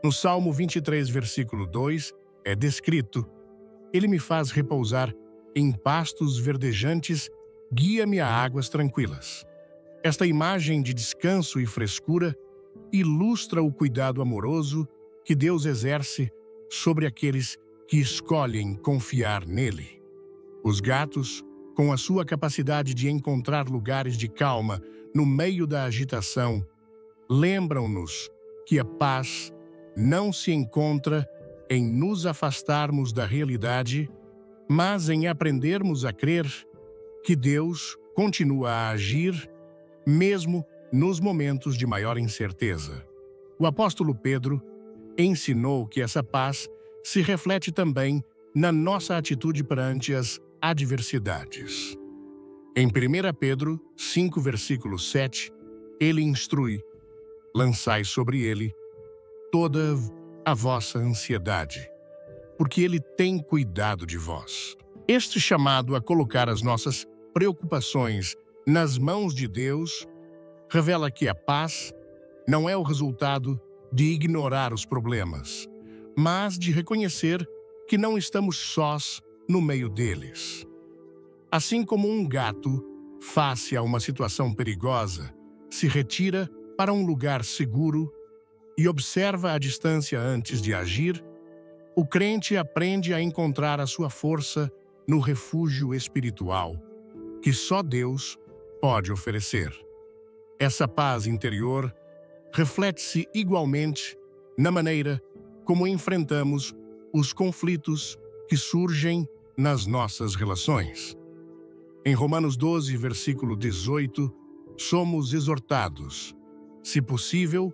No Salmo 23, versículo 2, é descrito: Ele me faz repousar em pastos verdejantes, guia-me a águas tranquilas. Esta imagem de descanso e frescura ilustra o cuidado amoroso que Deus exerce sobre aqueles que escolhem confiar nele. Os gatos, com a sua capacidade de encontrar lugares de calma no meio da agitação, lembram-nos que a paz não se encontra em nos afastarmos da realidade, mas em aprendermos a crer que Deus continua a agir, mesmo nos momentos de maior incerteza. O apóstolo Pedro ensinou que essa paz se reflete também na nossa atitude perante as adversidades. Em 1 Pedro 5, versículo 7, ele instrui: lançai sobre ele toda a vossa ansiedade, porque ele tem cuidado de vós. Este chamado a colocar as nossas preocupações nas mãos de Deus revela que a paz não é o resultado de ignorar os problemas, mas de reconhecer que não estamos sós no meio deles. Assim como um gato, face a uma situação perigosa, se retira para um lugar seguro e observa a distância antes de agir, o crente aprende a encontrar a sua força no refúgio espiritual, que só Deus pode oferecer. Essa paz interior reflete-se igualmente na maneira como enfrentamos os conflitos que surgem nas nossas relações. Em Romanos 12, versículo 18, somos exortados: se possível,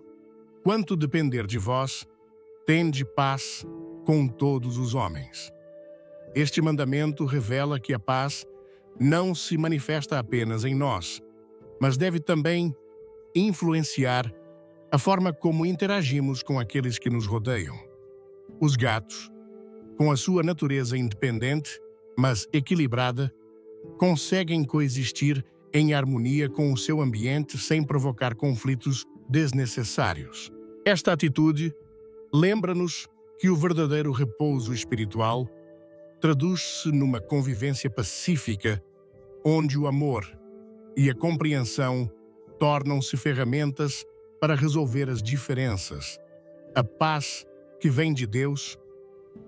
quanto depender de vós, tende paz com todos os homens. Este mandamento revela que a paz não se manifesta apenas em nós, mas deve também influenciar a forma como interagimos com aqueles que nos rodeiam. Os gatos, com a sua natureza independente, mas equilibrada, conseguem coexistir em harmonia com o seu ambiente sem provocar conflitos desnecessários. Esta atitude lembra-nos que o verdadeiro repouso espiritual traduz-se numa convivência pacífica, onde o amor e a compreensão tornam-se ferramentas para resolver as diferenças. A paz que vem de Deus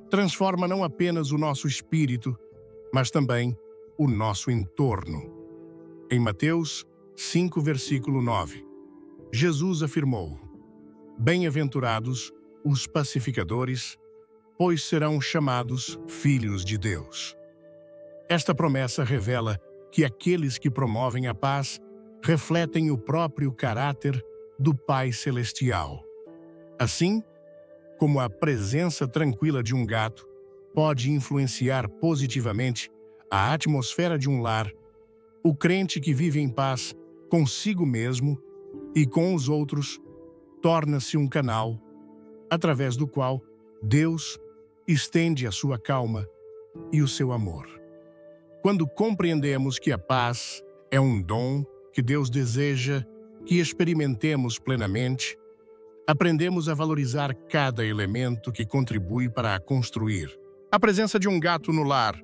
transforma não apenas o nosso espírito, mas também o nosso entorno. Em Mateus 5, versículo 9, Jesus afirmou: bem-aventurados os pacificadores, pois serão chamados filhos de Deus. Esta promessa revela que aqueles que promovem a paz refletem o próprio caráter do Pai Celestial. Assim, como a presença tranquila de um gato pode influenciar positivamente a atmosfera de um lar, o crente que vive em paz consigo mesmo e com os outros torna-se um canal através do qual Deus estende a sua calma e o seu amor. Quando compreendemos que a paz é um dom que Deus deseja que experimentemos plenamente, aprendemos a valorizar cada elemento que contribui para a construir. A presença de um gato no lar,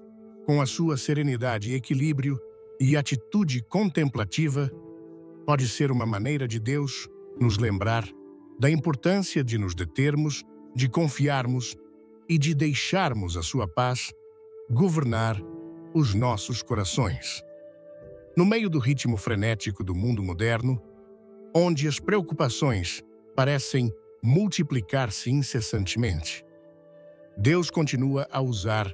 com a sua serenidade e equilíbrio e atitude contemplativa, pode ser uma maneira de Deus nos lembrar da importância de nos determos, de confiarmos e de deixarmos a sua paz governar os nossos corações. No meio do ritmo frenético do mundo moderno, onde as preocupações parecem multiplicar-se incessantemente, Deus continua a usar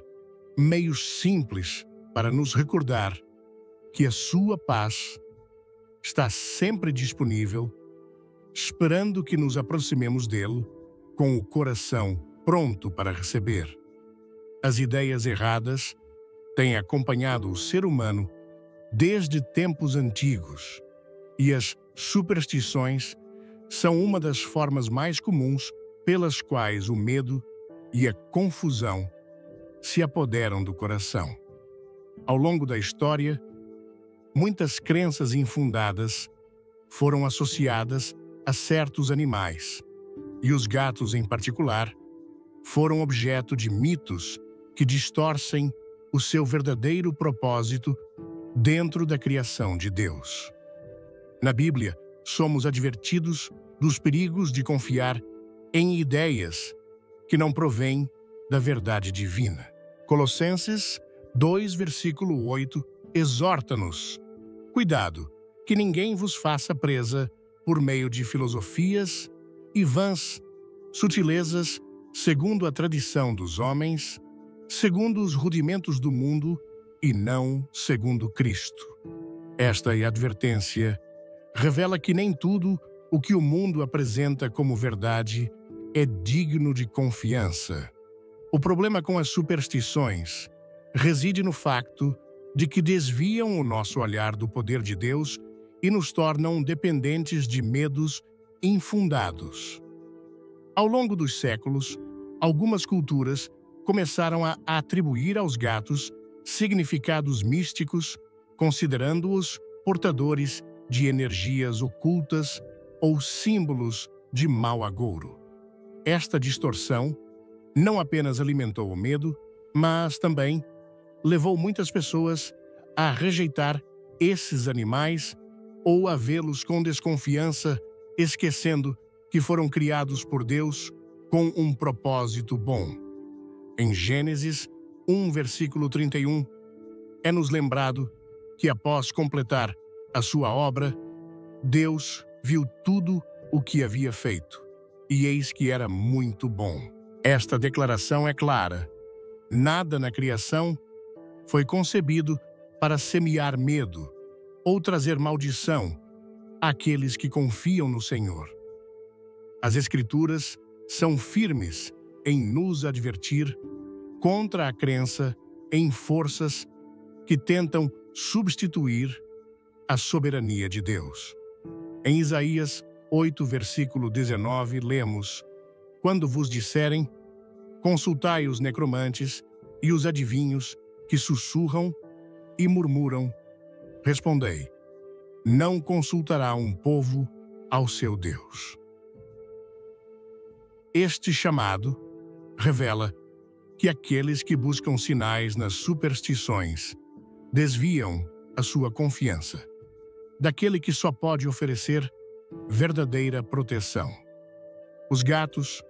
meios simples para nos recordar que a sua paz está sempre disponível, esperando que nos aproximemos dele com o coração pronto para receber. As ideias erradas têm acompanhado o ser humano desde tempos antigos, e as superstições são uma das formas mais comuns pelas quais o medo e a confusão se apoderam do coração. Ao longo da história, muitas crenças infundadas foram associadas a certos animais, e os gatos, em particular, foram objeto de mitos que distorcem o seu verdadeiro propósito dentro da criação de Deus. Na Bíblia, somos advertidos dos perigos de confiar em ideias que não provêm da verdade divina. Colossenses 2, versículo 8, exorta-nos: cuidado, que ninguém vos faça presa por meio de filosofias e vãs sutilezas, segundo a tradição dos homens, segundo os rudimentos do mundo e não segundo Cristo. Esta advertência revela que nem tudo o que o mundo apresenta como verdade é digno de confiança. O problema com as superstições reside no facto de que desviam o nosso olhar do poder de Deus e nos tornam dependentes de medos infundados. Ao longo dos séculos, algumas culturas começaram a atribuir aos gatos significados místicos, considerando-os portadores de energias ocultas ou símbolos de mau agouro. Esta distorção não apenas alimentou o medo, mas também levou muitas pessoas a rejeitar esses animais ou a vê-los com desconfiança, esquecendo que foram criados por Deus com um propósito bom. Em Gênesis 1, versículo 31, é-nos lembrado que após completar a sua obra, Deus viu tudo o que havia feito, e eis que era muito bom. Esta declaração é clara. Nada na criação foi concebido para semear medo ou trazer maldição àqueles que confiam no Senhor. As Escrituras são firmes em nos advertir contra a crença em forças que tentam substituir a soberania de Deus. Em Isaías 8, versículo 19, lemos: Quando vos disserem, consultai os necromantes e os adivinhos que sussurram e murmuram, respondei: não consultará um povo ao seu Deus. Este chamado revela que aqueles que buscam sinais nas superstições desviam a sua confiança daquele que só pode oferecer verdadeira proteção. Os gatos,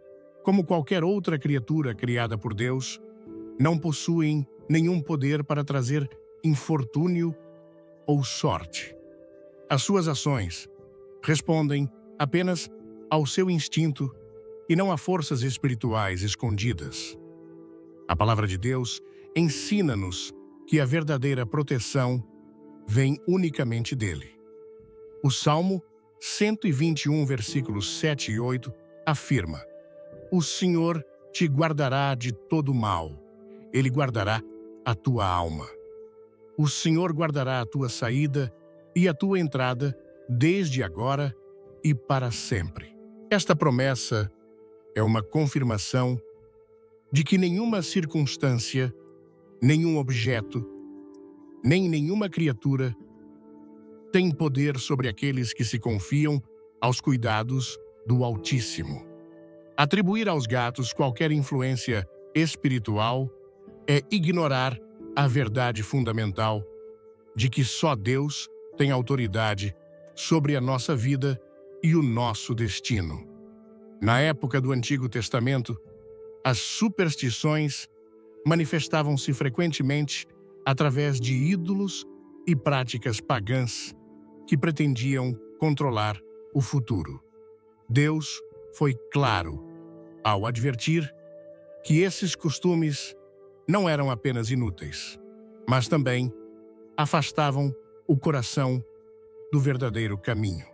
como qualquer outra criatura criada por Deus, não possuem nenhum poder para trazer infortúnio ou sorte. As suas ações respondem apenas ao seu instinto e não a forças espirituais escondidas. A palavra de Deus ensina-nos que a verdadeira proteção vem unicamente dele. O Salmo 121, versículos 7 e 8, afirma: O Senhor te guardará de todo mal, Ele guardará a tua alma. O Senhor guardará a tua saída e a tua entrada desde agora e para sempre. Esta promessa é uma confirmação de que nenhuma circunstância, nenhum objeto, nem nenhuma criatura tem poder sobre aqueles que se confiam aos cuidados do Altíssimo. Atribuir aos gatos qualquer influência espiritual é ignorar a verdade fundamental de que só Deus tem autoridade sobre a nossa vida e o nosso destino. Na época do Antigo Testamento, as superstições manifestavam-se frequentemente através de ídolos e práticas pagãs que pretendiam controlar o futuro. Deus foi claro ao advertir que esses costumes não eram apenas inúteis, mas também afastavam o coração do verdadeiro caminho.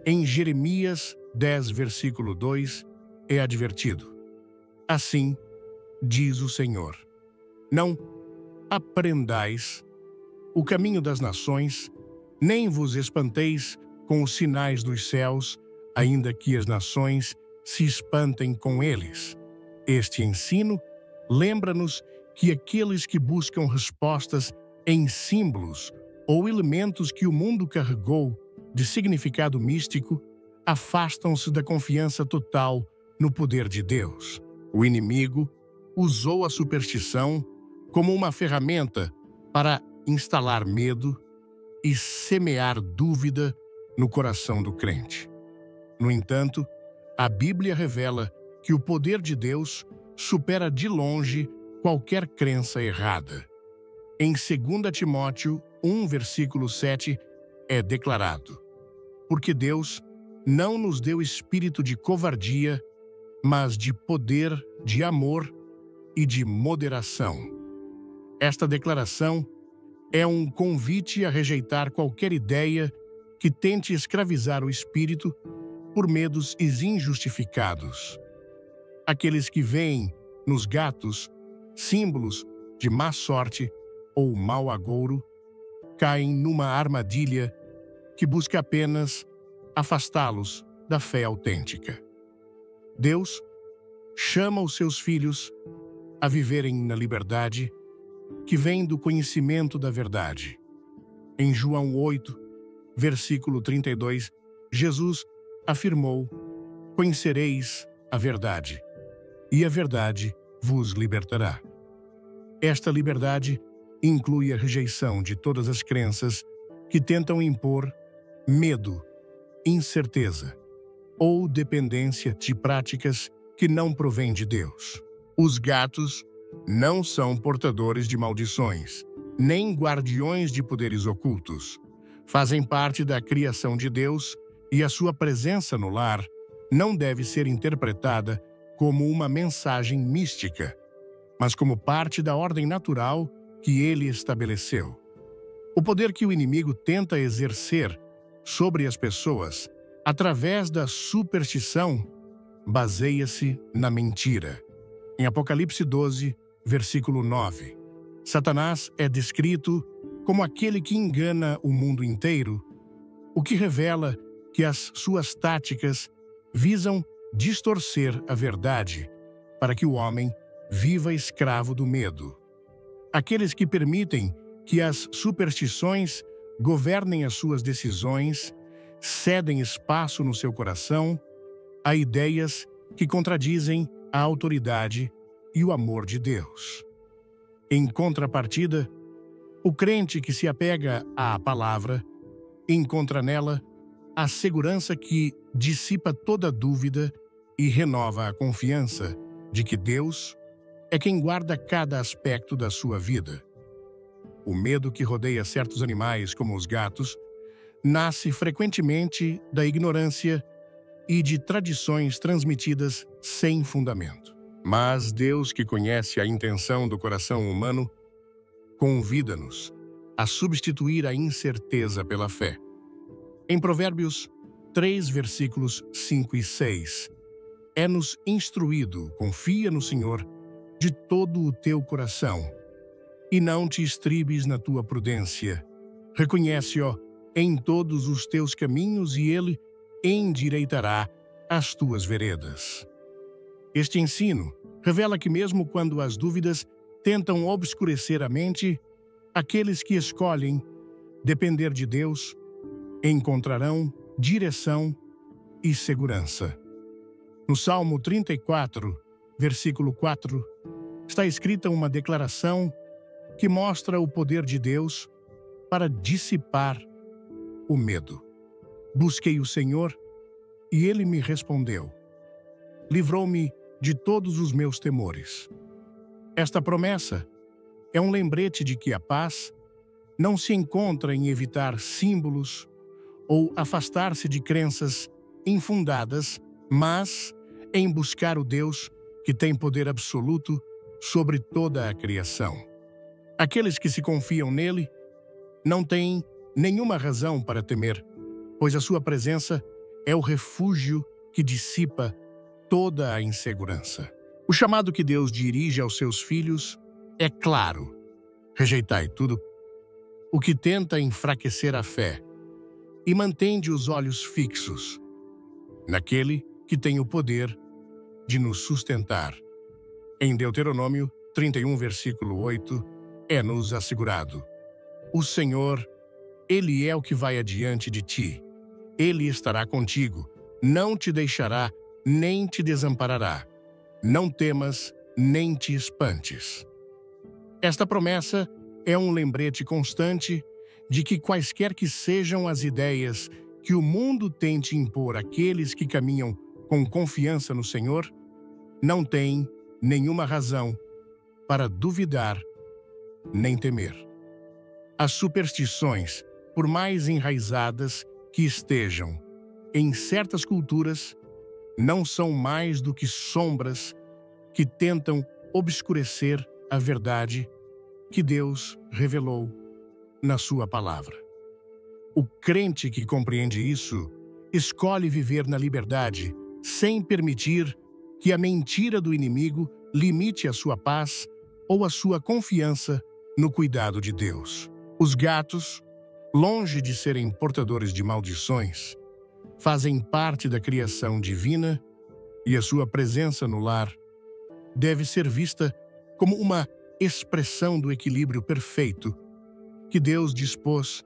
Em Jeremias 10, versículo 2, é advertido: Assim diz o Senhor, não aprendais o caminho das nações, nem vos espanteis com os sinais dos céus, ainda que as nações se espantem com eles. Este ensino lembra-nos que aqueles que buscam respostas em símbolos ou elementos que o mundo carregou de significado místico afastam-se da confiança total no poder de Deus. O inimigo usou a superstição como uma ferramenta para instalar medo e semear dúvida no coração do crente. No entanto, a Bíblia revela que o poder de Deus supera de longe qualquer crença errada. Em 2 Timóteo 1, versículo 7, é declarado: Porque Deus não nos deu espírito de covardia, mas de poder, de amor e de moderação. Esta declaração é um convite a rejeitar qualquer ideia que tente escravizar o espírito por medos injustificados. Aqueles que veem nos gatos símbolos de má sorte ou mau agouro caem numa armadilha que busca apenas afastá-los da fé autêntica. Deus chama os seus filhos a viverem na liberdade que vem do conhecimento da verdade. Em João 8, versículo 32, Jesus afirmou: Conhecereis a verdade, e a verdade vos libertará. Esta liberdade inclui a rejeição de todas as crenças que tentam impor medo, incerteza ou dependência de práticas que não provêm de Deus. Os gatos não são portadores de maldições, nem guardiões de poderes ocultos. Fazem parte da criação de Deus e a sua presença no lar não deve ser interpretada como uma mensagem mística, mas como parte da ordem natural que ele estabeleceu. O poder que o inimigo tenta exercer sobre as pessoas através da superstição baseia-se na mentira. Em Apocalipse 12, versículo 9, Satanás é descrito como aquele que engana o mundo inteiro, o que revela que as suas táticas visam distorcer a verdade para que o homem viva escravo do medo. Aqueles que permitem que as superstições governem as suas decisões cedem espaço no seu coração a ideias que contradizem a autoridade e o amor de Deus. Em contrapartida, o crente que se apega à palavra encontra nela a segurança que dissipa toda dúvida e renova a confiança de que Deus é quem guarda cada aspecto da sua vida. O medo que rodeia certos animais, como os gatos, nasce frequentemente da ignorância e de tradições transmitidas sem fundamento. Mas Deus, que conhece a intenção do coração humano, convida-nos a substituir a incerteza pela fé. Em Provérbios 3, versículos 5 e 6, é-nos instruído: confia no Senhor de todo o teu coração, e não te estribes na tua prudência. Reconhece-o em todos os teus caminhos, e ele endireitará as tuas veredas. Este ensino revela que mesmo quando as dúvidas tentam obscurecer a mente, aqueles que escolhem depender de Deus encontrarão direção e segurança. No Salmo 34, versículo 4, está escrita uma declaração que mostra o poder de Deus para dissipar o medo. Busquei o Senhor e ele me respondeu. Livrou-me de todos os meus temores. Esta promessa é um lembrete de que a paz não se encontra em evitar símbolos ou afastar-se de crenças infundadas, mas em buscar o Deus que tem poder absoluto sobre toda a criação. Aqueles que se confiam nele não têm nenhuma razão para temer, pois a sua presença é o refúgio que dissipa toda a insegurança. O chamado que Deus dirige aos seus filhos é claro: rejeitai tudo o que tenta enfraquecer a fé e mantende os olhos fixos naquele que tem o poder de nos sustentar. Em Deuteronômio 31, versículo 8, é-nos assegurado: o Senhor, ele é o que vai adiante de ti. Ele estará contigo, não te deixará, nem te desamparará. Não temas, nem te espantes. Esta promessa é um lembrete constante de que quaisquer que sejam as ideias que o mundo tente impor àqueles que caminham com confiança no Senhor, não têm nenhuma razão para duvidar nem temer. As superstições, por mais enraizadas que estejam em certas culturas, não são mais do que sombras que tentam obscurecer a verdade que Deus revelou na sua palavra. O crente que compreende isso escolhe viver na liberdade, sem permitir que a mentira do inimigo limite a sua paz ou a sua confiança no cuidado de Deus. Os gatos, longe de serem portadores de maldições, fazem parte da criação divina e a sua presença no lar deve ser vista como uma expressão do equilíbrio perfeito que Deus dispôs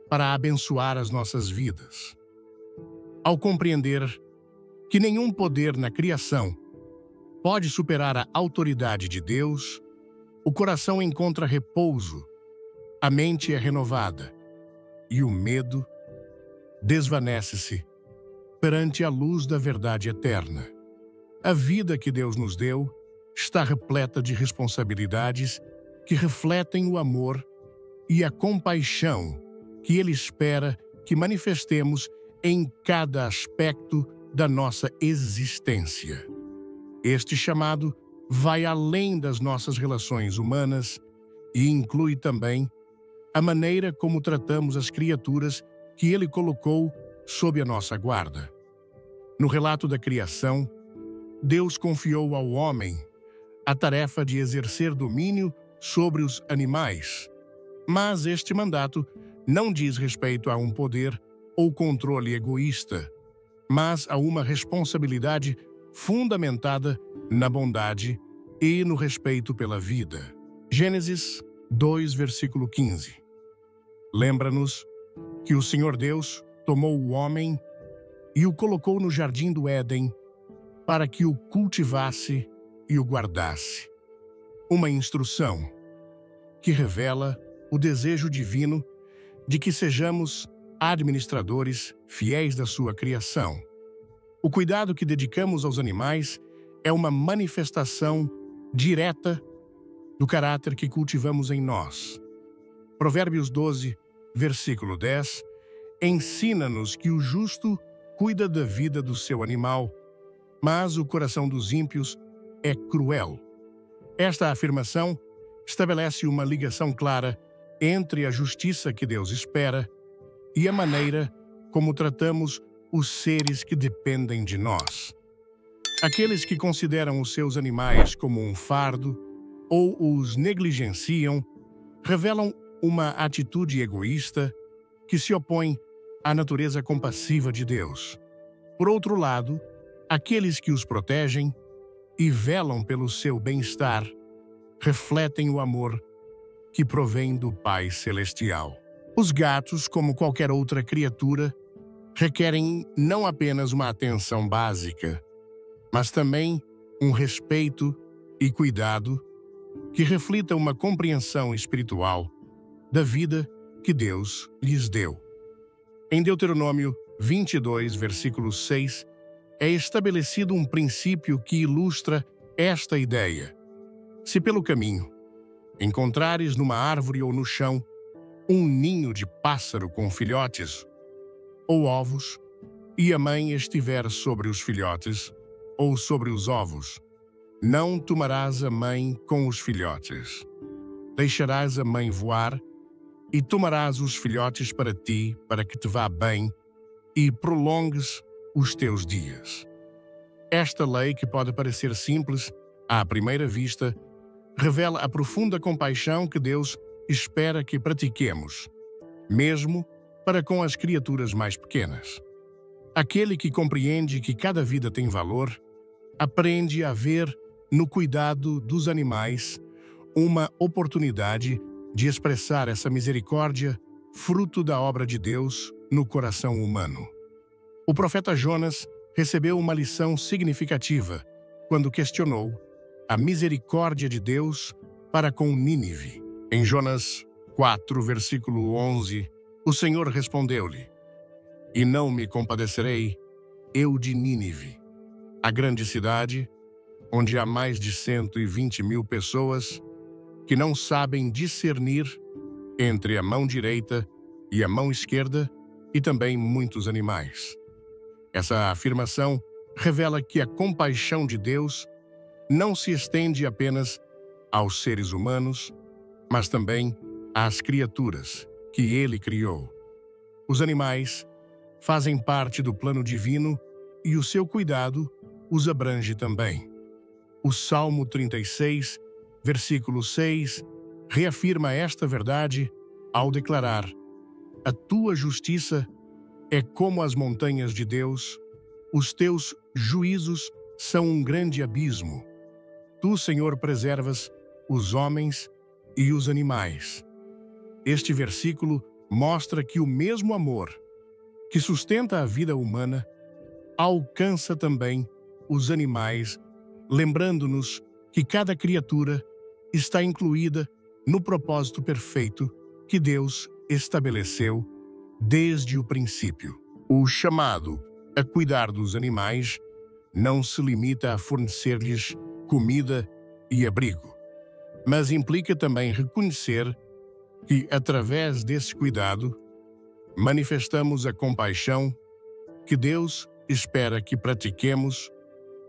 para abençoar as nossas vidas. Ao compreender que nenhum poder na criação pode superar a autoridade de Deus, o coração encontra repouso a mente é renovada e o medo desvanece-se perante a luz da verdade eterna. A vida que Deus nos deu está repleta de responsabilidades que refletem o amor e a compaixão que Ele espera que manifestemos em cada aspecto da nossa existência. Este chamado vai além das nossas relações humanas e inclui também a maneira como tratamos as criaturas que Ele colocou sob a nossa guarda. No relato da criação, Deus confiou ao homem a tarefa de exercer domínio sobre os animais, mas este mandato não diz respeito a um poder ou controle egoísta, mas a uma responsabilidade fundamentada na bondade e no respeito pela vida. Gênesis 2, versículo 15. Lembra-nos que o Senhor Deus tomou o homem e o colocou no jardim do Éden para que o cultivasse e o guardasse. Uma instrução que revela o desejo divino de que sejamos administradores fiéis da sua criação. O cuidado que dedicamos aos animais é uma manifestação direta do caráter que cultivamos em nós. Provérbios 12, versículo 10, ensina-nos que o justo cuida da vida do seu animal, mas o coração dos ímpios é cruel. Esta afirmação estabelece uma ligação clara entre a justiça que Deus espera e a maneira como tratamos os seres que dependem de nós. Aqueles que consideram os seus animais como um fardo ou os negligenciam revelam uma atitude egoísta que se opõe à natureza compassiva de Deus. Por outro lado, aqueles que os protegem e velam pelo seu bem-estar refletem o amor que provém do Pai Celestial. Os gatos, como qualquer outra criatura, requerem não apenas uma atenção básica, mas também um respeito e cuidado que reflita uma compreensão espiritual da vida que Deus lhes deu. Em Deuteronômio 22, versículo 6, é estabelecido um princípio que ilustra esta ideia. Se pelo caminho encontrares numa árvore ou no chão um ninho de pássaro com filhotes ou ovos, e a mãe estiver sobre os filhotes ou sobre os ovos, não tomarás a mãe com os filhotes. Deixarás a mãe voar e tomarás os filhotes para ti, para que te vá bem e prolongues os teus dias. Esta lei, que pode parecer simples à primeira vista, revela a profunda compaixão que Deus espera que pratiquemos, mesmo para com as criaturas mais pequenas. Aquele que compreende que cada vida tem valor, aprende a ver no cuidado dos animais uma oportunidade de expressar essa misericórdia, fruto da obra de Deus no coração humano. O profeta Jonas recebeu uma lição significativa quando questionou a misericórdia de Deus para com Nínive. Em Jonas 4, versículo 11, o Senhor respondeu-lhe: "E não me compadecerei, eu de Nínive, a grande cidade, onde há mais de 120.000 pessoas que não sabem discernir entre a mão direita e a mão esquerda, e também muitos animais." Essa afirmação revela que a compaixão de Deus não se estende apenas aos seres humanos, mas também às criaturas que Ele criou. Os animais fazem parte do plano divino e o seu cuidado os abrange também. O Salmo 36, versículo 6, reafirma esta verdade ao declarar: "A tua justiça é como as montanhas de Deus, os teus juízos são um grande abismo. Tu, Senhor, preservas os homens e os animais." Este versículo mostra que o mesmo amor que sustenta a vida humana alcança também os animais, lembrando-nos que cada criatura está incluída no propósito perfeito que Deus estabeleceu desde o princípio. O chamado a cuidar dos animais não se limita a fornecer-lhes comida e abrigo, mas implica também reconhecer que, através desse cuidado, manifestamos a compaixão que Deus espera que pratiquemos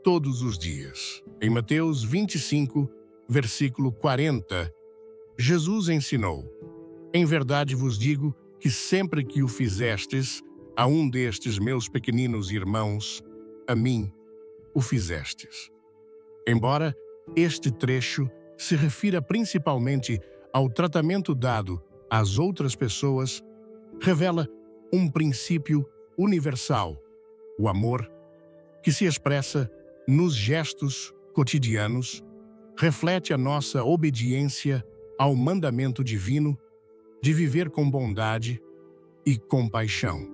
todos os dias. Em Mateus 25, versículo 40, Jesus ensinou: "Em verdade vos digo que sempre que o fizestes a um destes meus pequeninos irmãos, a mim o fizestes." Embora este trecho se refira principalmente ao tratamento dado às outras pessoas, revela um princípio universal: o amor, que se expressa nos gestos cotidianos, reflete a nossa obediência ao mandamento divino de viver com bondade e compaixão.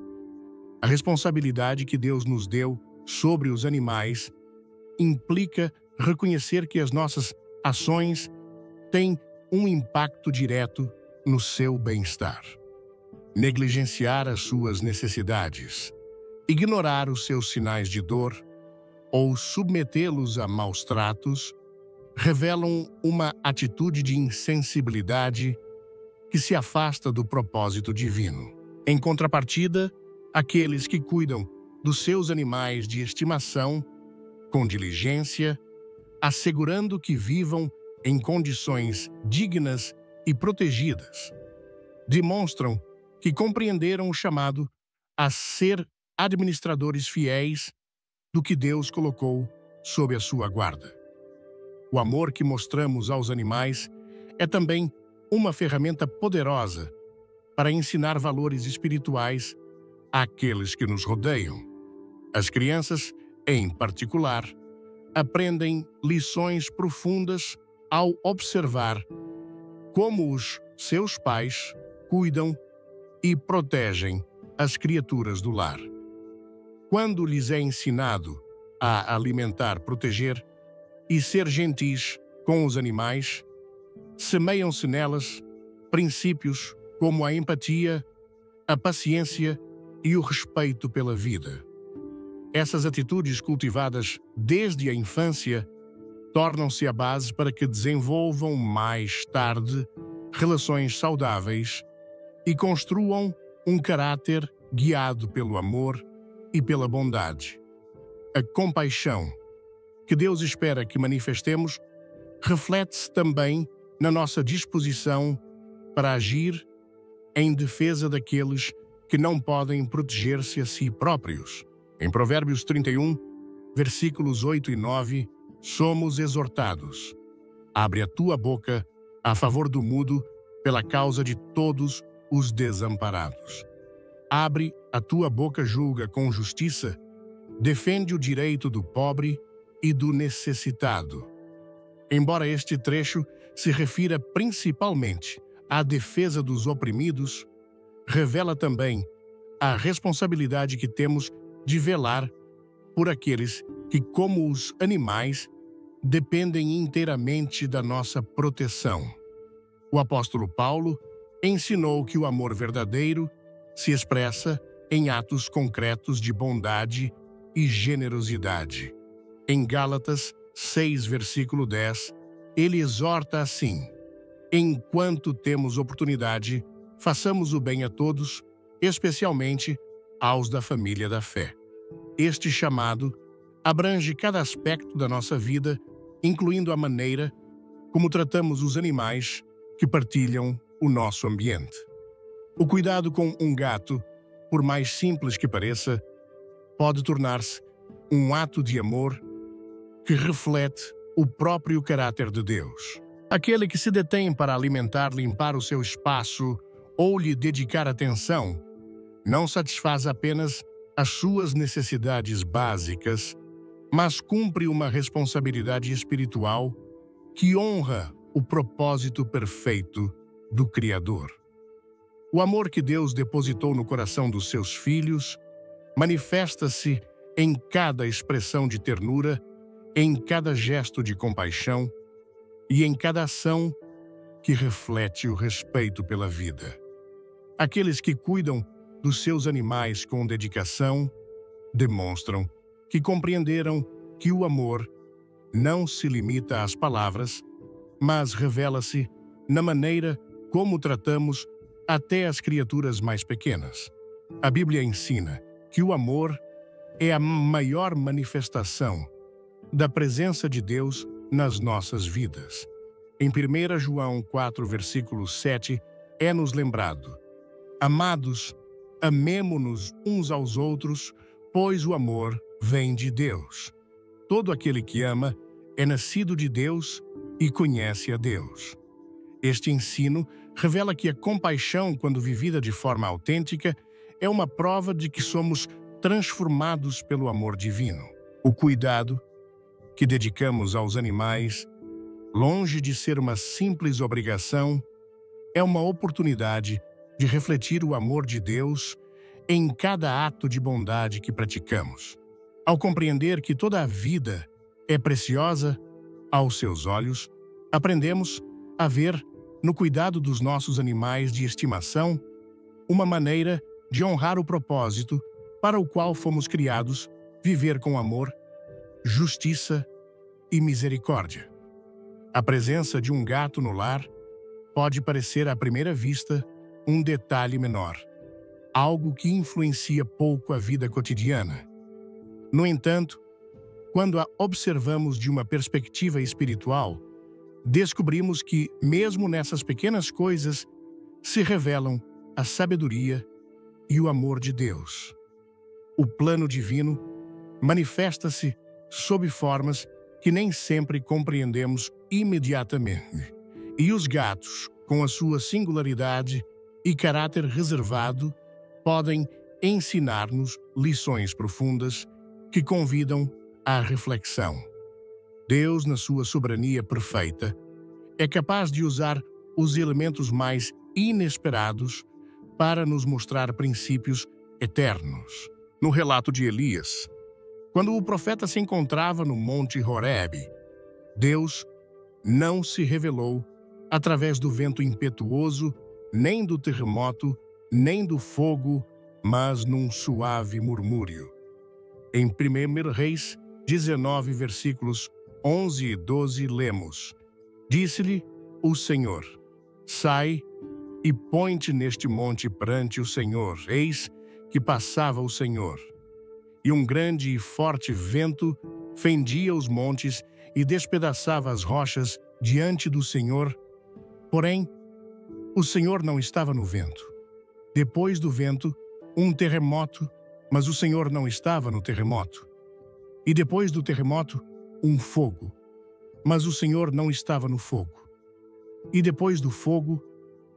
A responsabilidade que Deus nos deu sobre os animais implica reconhecer que as nossas ações têm um impacto direto no seu bem-estar. Negligenciar as suas necessidades, ignorar os seus sinais de dor ou submetê-los a maus tratos revelam uma atitude de insensibilidade que se afasta do propósito divino. Em contrapartida, aqueles que cuidam dos seus animais de estimação com diligência, assegurando que vivam em condições dignas e protegidas, demonstram que compreenderam o chamado a ser administradores fiéis do que Deus colocou sob a sua guarda. O amor que mostramos aos animais é também uma ferramenta poderosa para ensinar valores espirituais àqueles que nos rodeiam. As crianças, em particular, aprendem lições profundas ao observar como os seus pais cuidam e protegem as criaturas do lar. Quando lhes é ensinado a alimentar, proteger e ser gentis com os animais, semeiam-se nelas princípios como a empatia, a paciência e o respeito pela vida. Essas atitudes cultivadas desde a infância tornam-se a base para que desenvolvam mais tarde relações saudáveis e construam um caráter guiado pelo amor e pela bondade. A compaixão que Deus espera que manifestemos reflete-se também na nossa disposição para agir em defesa daqueles que não podem proteger-se a si próprios. Em Provérbios 31, versículos 8 e 9, somos exortados: "Abre a tua boca a favor do mudo, pela causa de todos os desamparados. Abre a tua boca, julga com justiça, defende o direito do pobre e do necessitado." Embora este trecho se refira principalmente à defesa dos oprimidos, revela também a responsabilidade que temos de velar por aqueles que, como os animais, dependem inteiramente da nossa proteção. O apóstolo Paulo ensinou que o amor verdadeiro se expressa em atos concretos de bondade e generosidade. Em Gálatas 6, versículo 10, ele exorta assim: "Enquanto temos oportunidade, façamos o bem a todos, especialmente aos da família da fé." Este chamado abrange cada aspecto da nossa vida, incluindo a maneira como tratamos os animais que partilham o nosso ambiente. O cuidado com um gato, por mais simples que pareça, pode tornar-se um ato de amor que reflete o próprio caráter de Deus. Aquele que se detém para alimentar, limpar o seu espaço ou lhe dedicar atenção, não satisfaz apenas as suas necessidades básicas, mas cumpre uma responsabilidade espiritual que honra o propósito perfeito do Criador. O amor que Deus depositou no coração dos seus filhos manifesta-se em cada expressão de ternura, em cada gesto de compaixão e em cada ação que reflete o respeito pela vida. Aqueles que cuidam dos seus animais com dedicação demonstram que compreenderam que o amor não se limita às palavras, mas revela-se na maneira como tratamos até as criaturas mais pequenas. A Bíblia ensina que o amor é a maior manifestação da presença de Deus nas nossas vidas. Em 1 João 4, versículo 7, é-nos lembrado: Amados, amemo-nos uns aos outros, pois o amor vem de Deus. Todo aquele que ama é nascido de Deus e conhece a Deus. Este ensino revela que a compaixão, quando vivida de forma autêntica, é uma prova de que somos transformados pelo amor divino. O cuidado que dedicamos aos animais, longe de ser uma simples obrigação, é uma oportunidade de refletir o amor de Deus em cada ato de bondade que praticamos. Ao compreender que toda a vida é preciosa aos seus olhos, aprendemos a ver no cuidado dos nossos animais de estimação uma maneira de honrar o propósito para o qual fomos criados, viver com amor, justiça e misericórdia. A presença de um gato no lar pode parecer à primeira vista um detalhe menor, algo que influencia pouco a vida cotidiana. No entanto, quando a observamos de uma perspectiva espiritual, descobrimos que, mesmo nessas pequenas coisas, se revelam a sabedoria e o amor de Deus. O plano divino manifesta-se sob formas que nem sempre compreendemos imediatamente. E os gatos, com a sua singularidade e caráter reservado, podem ensinar-nos lições profundas que convidam à reflexão. Deus, na sua soberania perfeita, é capaz de usar os elementos mais inesperados para nos mostrar princípios eternos. No relato de Elias, quando o profeta se encontrava no Monte Horebe, Deus não se revelou através do vento impetuoso, nem do terremoto, nem do fogo, mas num suave murmúrio. Em 1 Reis 19, versículos 11 e 12, lemos: Disse-lhe o Senhor: Sai e põe-te neste monte perante o Senhor. Eis que passava o Senhor. E um grande e forte vento fendia os montes e despedaçava as rochas diante do Senhor. Porém, o Senhor não estava no vento. Depois do vento, um terremoto, mas o Senhor não estava no terremoto. E depois do terremoto, um fogo, mas o Senhor não estava no fogo. E depois do fogo,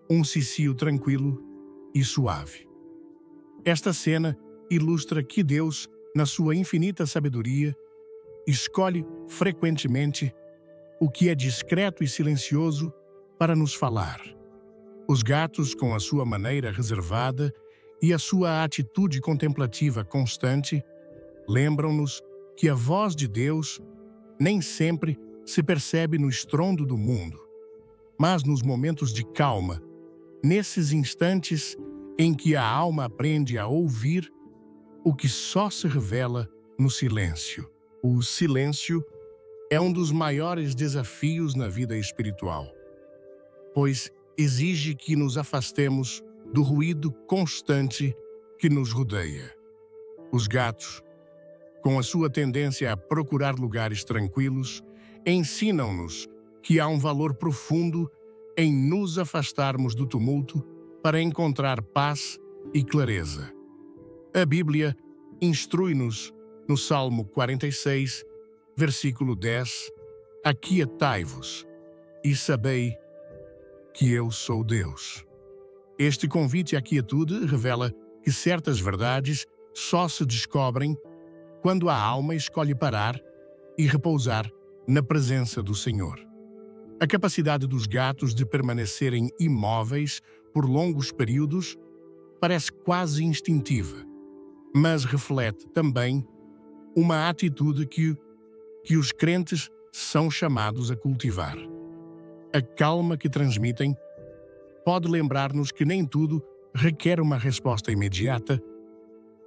um cicio tranquilo e suave. Esta cena ilustra que Deus, na sua infinita sabedoria, escolhe frequentemente o que é discreto e silencioso para nos falar. Os gatos, com a sua maneira reservada e a sua atitude contemplativa constante, lembram-nos que a voz de Deus nem sempre se percebe no estrondo do mundo, mas nos momentos de calma, nesses instantes em que a alma aprende a ouvir o que só se revela no silêncio. O silêncio é um dos maiores desafios na vida espiritual, pois exige que nos afastemos do ruído constante que nos rodeia. Os gatos, com a sua tendência a procurar lugares tranquilos, ensinam-nos que há um valor profundo em nos afastarmos do tumulto para encontrar paz e clareza. A Bíblia instrui-nos no Salmo 46, versículo 10, Aquietai-vos e sabei que eu sou Deus. Este convite à quietude revela que certas verdades só se descobrem quando a alma escolhe parar e repousar na presença do Senhor. A capacidade dos gatos de permanecerem imóveis por longos períodos parece quase instintiva, mas reflete também uma atitude que os crentes são chamados a cultivar. A calma que transmitem pode lembrar-nos que nem tudo requer uma resposta imediata,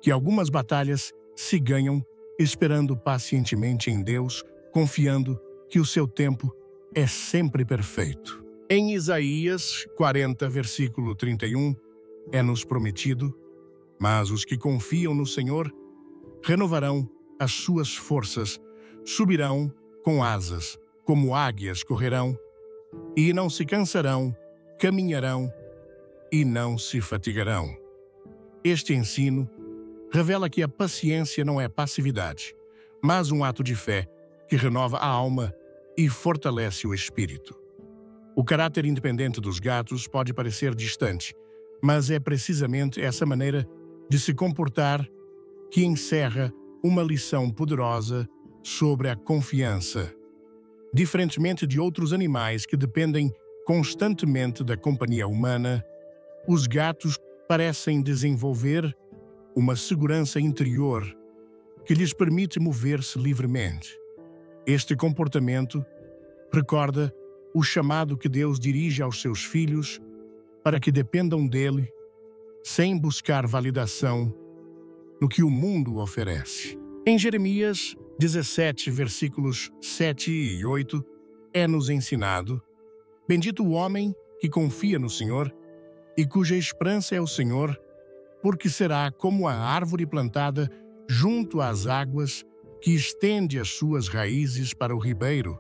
que algumas batalhas se ganham esperando pacientemente em Deus, confiando que o seu tempo é sempre perfeito. Em Isaías 40, versículo 31, é-nos prometido: mas os que confiam no Senhor renovarão as suas forças, subirão com asas, como águias correrão, e não se cansarão, caminharão e não se fatigarão. Este ensino revela que a paciência não é passividade, mas um ato de fé que renova a alma e fortalece o espírito. O caráter independente dos gatos pode parecer distante, mas é precisamente essa maneira de se comportar que encerra uma lição poderosa sobre a confiança. Diferentemente de outros animais que dependem constantemente da companhia humana, os gatos parecem desenvolver uma segurança interior que lhes permite mover-se livremente. Este comportamento recorda o chamado que Deus dirige aos seus filhos para que dependam dele, sem buscar validação no que o mundo oferece. Em Jeremias 17, versículos 7 e 8, é-nos ensinado: bendito o homem que confia no Senhor e cuja esperança é o Senhor, porque será como a árvore plantada junto às águas, que estende as suas raízes para o ribeiro.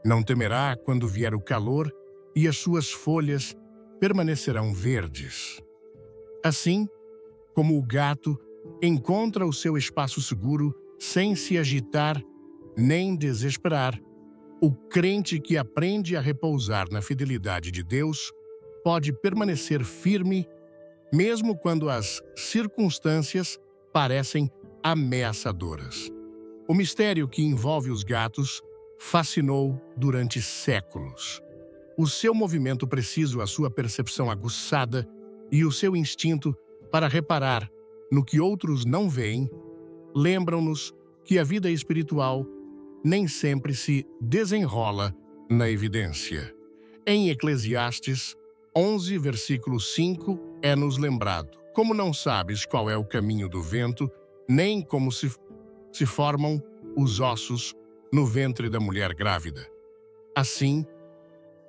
Não temerá quando vier o calor, e as suas folhas permanecerão verdes. Assim como o gato encontra o seu espaço seguro sem se agitar nem desesperar, o crente que aprende a repousar na fidelidade de Deus pode permanecer firme mesmo quando as circunstâncias parecem ameaçadoras. O mistério que envolve os gatos fascinou durante séculos. O seu movimento preciso, a sua percepção aguçada e o seu instinto para reparar no que outros não veem, lembram-nos que a vida espiritual nem sempre se desenrola na evidência. Em Eclesiastes 11, versículo 5, é-nos lembrado: como não sabes qual é o caminho do vento, nem como se formam os ossos no ventre da mulher grávida. Assim,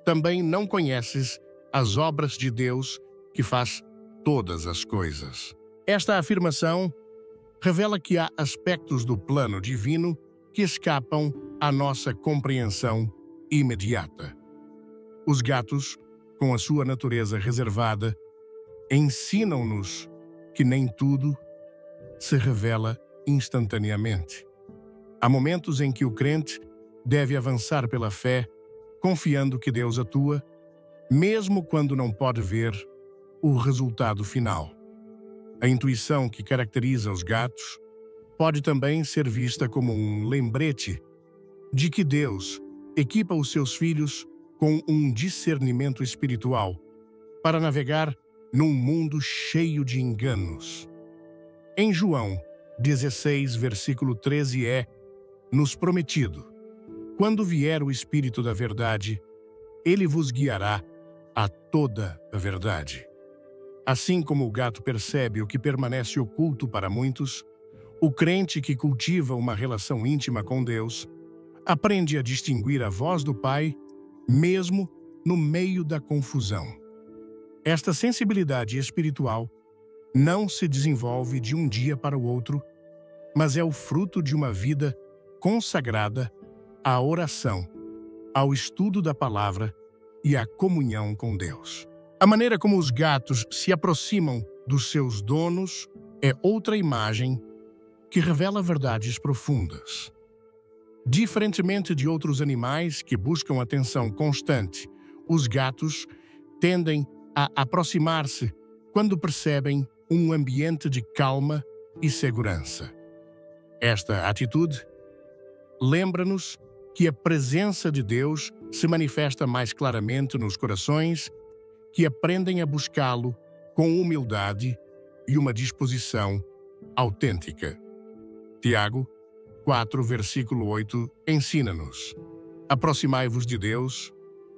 também não conheces as obras de Deus, que faz todas as coisas. Esta afirmação revela que há aspectos do plano divino que escapam à nossa compreensão imediata. Os gatos, com a sua natureza reservada, ensinam-nos que nem tudo se revela instantaneamente. Há momentos em que o crente deve avançar pela fé, confiando que Deus atua, mesmo quando não pode ver o resultado final. A intuição que caracteriza os gatos pode também ser vista como um lembrete de que Deus equipa os seus filhos com um discernimento espiritual para navegar num mundo cheio de enganos. Em João 16, versículo 13 é-nos prometido: quando vier o Espírito da verdade, ele vos guiará a toda a verdade. Assim como o gato percebe o que permanece oculto para muitos, o crente que cultiva uma relação íntima com Deus aprende a distinguir a voz do Pai, mesmo no meio da confusão. Esta sensibilidade espiritual não se desenvolve de um dia para o outro, mas é o fruto de uma vida consagrada à oração, ao estudo da palavra e à comunhão com Deus. A maneira como os gatos se aproximam dos seus donos é outra imagem que revela verdades profundas. Diferentemente de outros animais que buscam atenção constante, os gatos tendem a aproximar-se quando percebem um ambiente de calma e segurança. Esta atitude lembra-nos que a presença de Deus se manifesta mais claramente nos corações que aprendem a buscá-lo com humildade e uma disposição autêntica. Tiago 4, versículo 8, ensina-nos: aproximai-vos de Deus,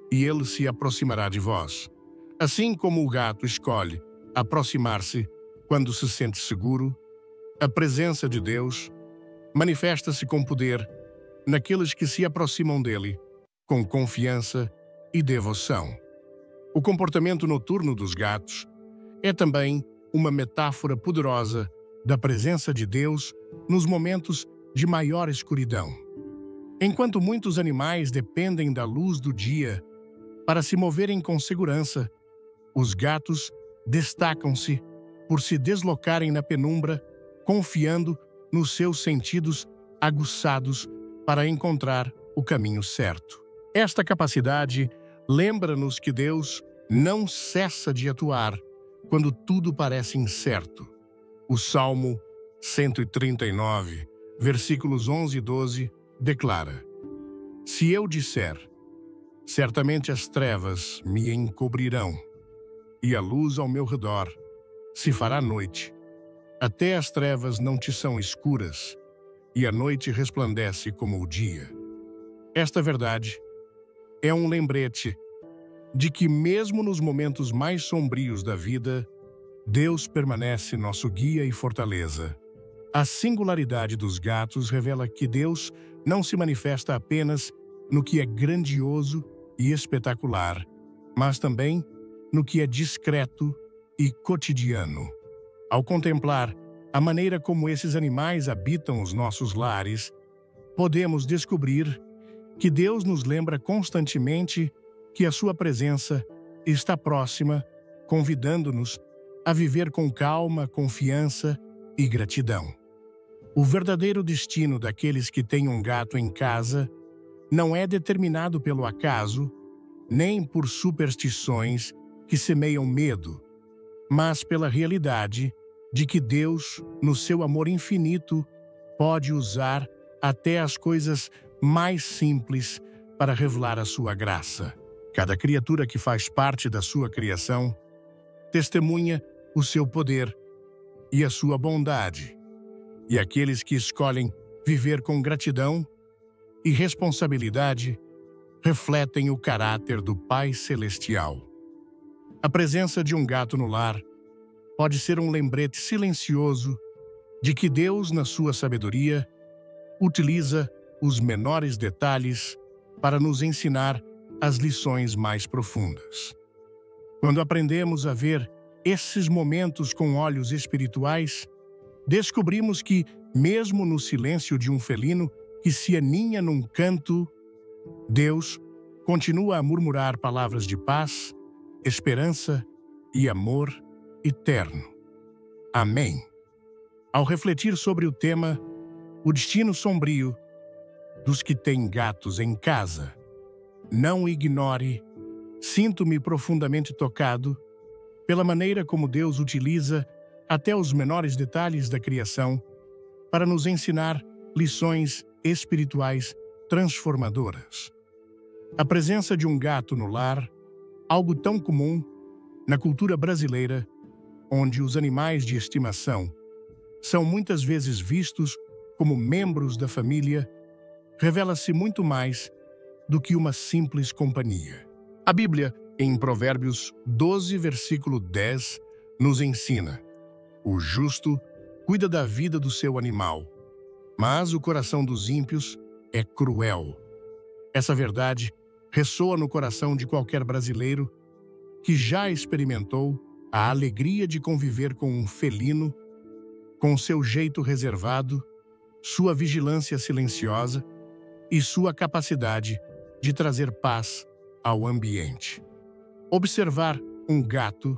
e ele se aproximará de vós. Assim como o gato escolhe aproximar-se quando se sente seguro, a presença de Deus manifesta-se com poder naqueles que se aproximam dele, com confiança e devoção. O comportamento noturno dos gatos é também uma metáfora poderosa da presença de Deus nos momentos de maior escuridão. Enquanto muitos animais dependem da luz do dia para se moverem com segurança, os gatos destacam-se por se deslocarem na penumbra, confiando nos seus sentidos aguçados para encontrar o caminho certo. Esta capacidade lembra-nos que Deus não cessa de atuar quando tudo parece incerto. O Salmo 139, versículos 11 e 12, declara: Se eu disser, certamente as trevas me encobrirão, e a luz ao meu redor se fará noite. Até as trevas não te são escuras, e a noite resplandece como o dia. Esta verdade é um lembrete de que mesmo nos momentos mais sombrios da vida, Deus permanece nosso guia e fortaleza. A singularidade dos gatos revela que Deus não se manifesta apenas no que é grandioso e espetacular, mas também no que é discreto e cotidiano. Ao contemplar a maneira como esses animais habitam os nossos lares, podemos descobrir que Deus nos lembra constantemente que a sua presença está próxima, convidando-nos a viver com calma, confiança e gratidão. O verdadeiro destino daqueles que têm um gato em casa não é determinado pelo acaso, nem por superstições que semeiam medo, mas pela realidade de que Deus, no seu amor infinito, pode usar até as coisas mais simples para revelar a sua graça. Cada criatura que faz parte da sua criação testemunha o seu poder e a sua bondade, e aqueles que escolhem viver com gratidão e responsabilidade refletem o caráter do Pai Celestial. A presença de um gato no lar pode ser um lembrete silencioso de que Deus, na sua sabedoria, utiliza os menores detalhes para nos ensinar as lições mais profundas. Quando aprendemos a ver esses momentos com olhos espirituais, descobrimos que, mesmo no silêncio de um felino que se aninha num canto, Deus continua a murmurar palavras de paz, esperança e amor eterno. Amém. Ao refletir sobre o tema O Destino Sombrio dos que têm gatos em casa, não ignore, sinto-me profundamente tocado pela maneira como Deus utiliza até os menores detalhes da criação para nos ensinar lições espirituais transformadoras. A presença de um gato no lar, algo tão comum na cultura brasileira, onde os animais de estimação são muitas vezes vistos como membros da família, revela-se muito mais do que uma simples companhia. A Bíblia, em Provérbios 12, versículo 10, nos ensina: o justo cuida da vida do seu animal, mas o coração dos ímpios é cruel. Essa verdade ressoa no coração de qualquer brasileiro que já experimentou a alegria de conviver com um felino, com seu jeito reservado, sua vigilância silenciosa e sua capacidade de trazer paz ao ambiente. Observar um gato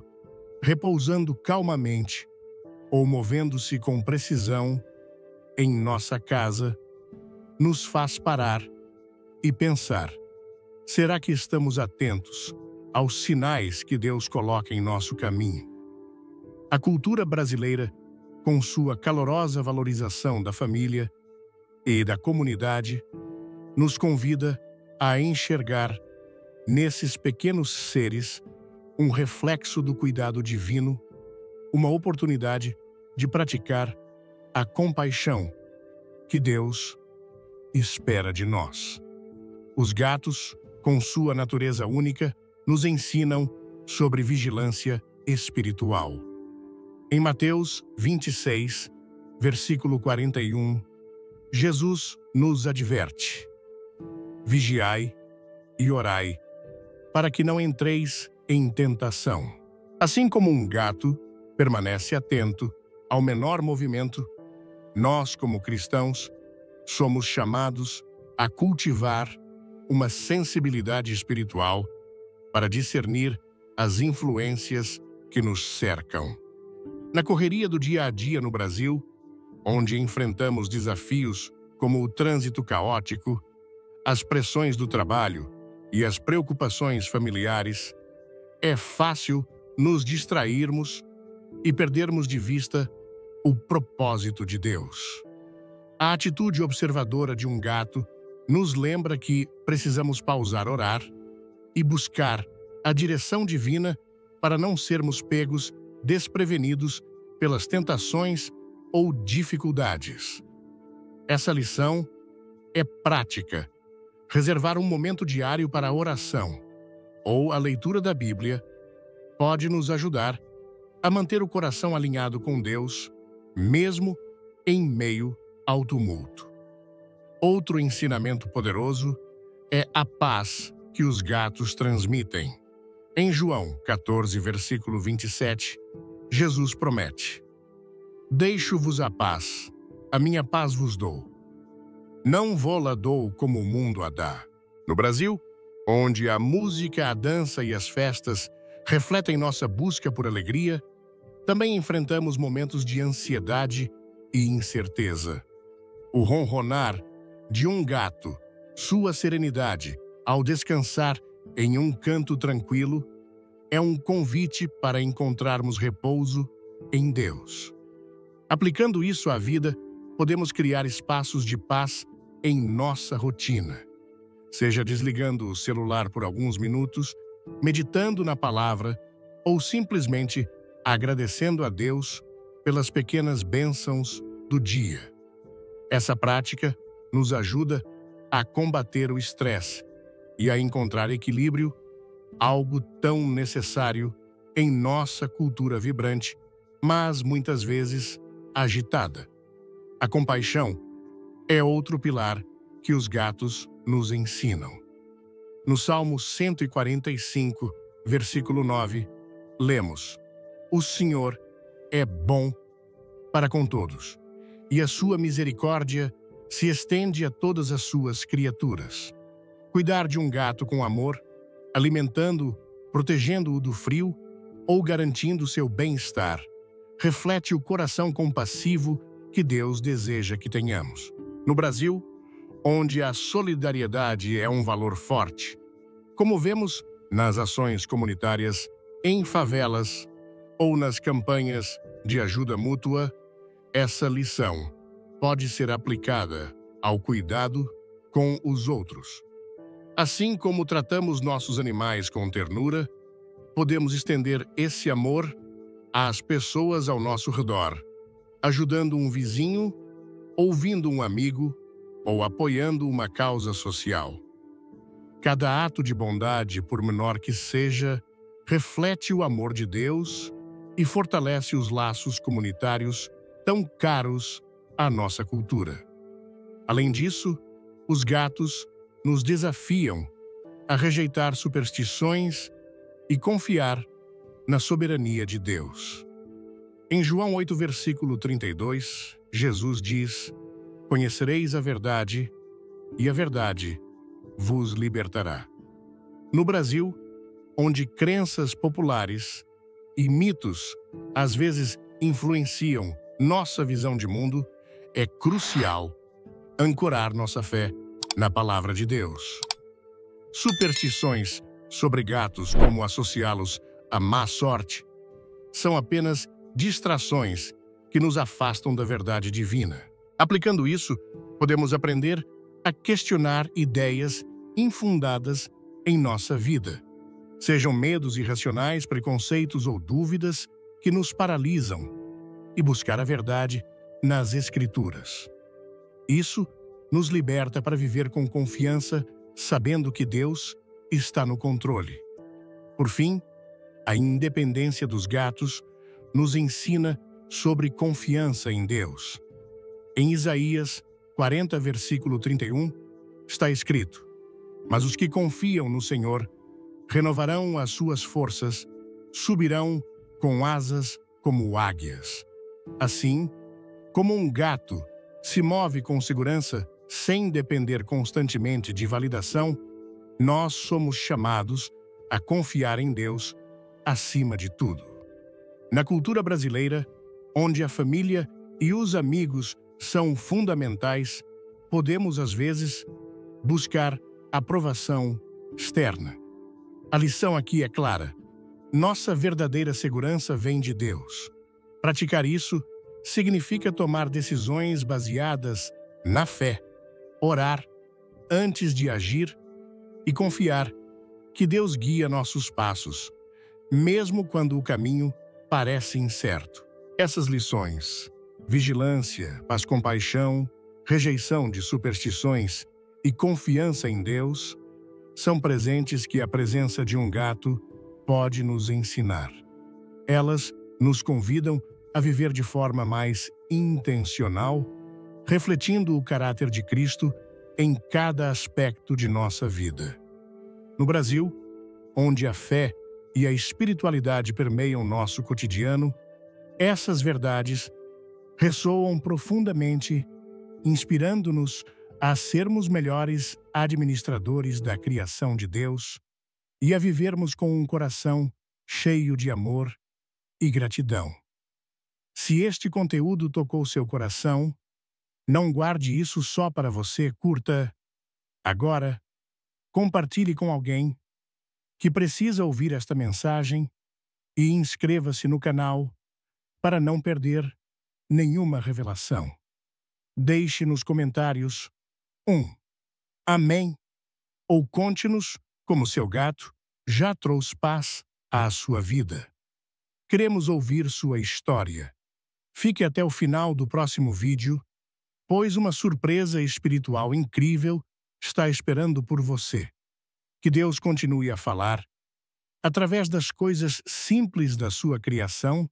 repousando calmamente ou movendo-se com precisão em nossa casa nos faz parar e pensar: será que estamos atentos aos sinais que Deus coloca em nosso caminho? A cultura brasileira, com sua calorosa valorização da família e da comunidade, nos convida a enxergar nesses pequenos seres um reflexo do cuidado divino, uma oportunidade de praticar a compaixão que Deus espera de nós. Os gatos, com sua natureza única, nos ensinam sobre vigilância espiritual. Em Mateus 26, versículo 41, Jesus nos adverte: vigiai e orai, para que não entreis em tentação. Assim como um gato permanece atento ao menor movimento, nós, como cristãos, somos chamados a cultivar uma sensibilidade espiritual para discernir as influências que nos cercam. Na correria do dia a dia no Brasil, onde enfrentamos desafios como o trânsito caótico, as pressões do trabalho e as preocupações familiares, é fácil nos distrairmos e perdermos de vista o propósito de Deus. A atitude observadora de um gato nos lembra que precisamos pausar, orar e buscar a direção divina para não sermos pegos desprevenidos pelas tentações ou dificuldades. Essa lição é prática. Reservar um momento diário para a oração ou a leitura da Bíblia pode nos ajudar a manter o coração alinhado com Deus, mesmo em meio ao tumulto. Outro ensinamento poderoso é a paz que os gatos transmitem. Em João 14, versículo 27, Jesus promete: deixo-vos a paz, a minha paz vos dou. Não vô-la dou como o mundo a dá. No Brasil, onde a música, a dança e as festas refletem nossa busca por alegria, também enfrentamos momentos de ansiedade e incerteza. O ronronar de um gato, sua serenidade ao descansar em um canto tranquilo, é um convite para encontrarmos repouso em Deus. Aplicando isso à vida, podemos criar espaços de paz em nossa rotina. Seja desligando o celular por alguns minutos, meditando na palavra ou simplesmente agradecendo a Deus pelas pequenas bênçãos do dia. Essa prática nos ajuda a combater o estresse e a encontrar equilíbrio, algo tão necessário em nossa cultura vibrante, mas muitas vezes agitada. A compaixão é outro pilar que os gatos nos ensinam. No Salmo 145, versículo 9, lemos: o Senhor é bom para com todos, e a sua misericórdia se estende a todas as suas criaturas. Cuidar de um gato com amor, alimentando-o, protegendo-o do frio ou garantindo seu bem-estar, reflete o coração compassivo que Deus deseja que tenhamos. No Brasil, onde a solidariedade é um valor forte, como vemos nas ações comunitárias, em favelas ou nas campanhas de ajuda mútua, essa lição pode ser aplicada ao cuidado com os outros. Assim como tratamos nossos animais com ternura, podemos estender esse amor às pessoas ao nosso redor, ajudando um vizinho, ouvindo um amigo ou apoiando uma causa social. Cada ato de bondade, por menor que seja, reflete o amor de Deus e fortalece os laços comunitários tão caros à nossa cultura. Além disso, os gatos nos desafiam a rejeitar superstições e confiar na soberania de Deus. Em João 8, versículo 32, Jesus diz: conhecereis a verdade, e a verdade vos libertará. No Brasil, onde crenças populares e mitos às vezes influenciam nossa visão de mundo, é crucial ancorar nossa fé na palavra de Deus. Superstições sobre gatos, como associá-los à má sorte, são apenas distrações que nos afastam da verdade divina. Aplicando isso, podemos aprender a questionar ideias infundadas em nossa vida, sejam medos irracionais, preconceitos ou dúvidas que nos paralisam, e buscar a verdade nas Escrituras. Isso nos liberta para viver com confiança, sabendo que Deus está no controle. Por fim, a independência dos gatos nos ensina sobre confiança em Deus. Em Isaías 40, versículo 31, está escrito: Mas os que confiam no Senhor renovarão as suas forças, subirão com asas como águias. Assim, como um gato se move com segurança sem depender constantemente de validação, nós somos chamados a confiar em Deus acima de tudo. Na cultura brasileira, onde a família e os amigos são fundamentais, podemos, às vezes, buscar aprovação externa. A lição aqui é clara. Nossa verdadeira segurança vem de Deus. Praticar isso significa tomar decisões baseadas na fé, orar antes de agir e confiar que Deus guia nossos passos, mesmo quando o caminho parece incerto. Essas lições, vigilância, paz, compaixão, rejeição de superstições e confiança em Deus, são presentes que a presença de um gato pode nos ensinar. Elas nos convidam a viver de forma mais intencional, refletindo o caráter de Cristo em cada aspecto de nossa vida. No Brasil, onde a fé e a espiritualidade permeiam nosso cotidiano, essas verdades ressoam profundamente, inspirando-nos a sermos melhores administradores da criação de Deus e a vivermos com um coração cheio de amor e gratidão. Se este conteúdo tocou seu coração, não guarde isso só para você, curta agora, compartilhe com alguém que precisa ouvir esta mensagem e inscreva-se no canal para não perder nenhuma revelação. Deixe nos comentários Amém, ou conte-nos como seu gato já trouxe paz à sua vida. Queremos ouvir sua história. Fique até o final do próximo vídeo, pois uma surpresa espiritual incrível está esperando por você. Que Deus continue a falar, através das coisas simples da sua criação,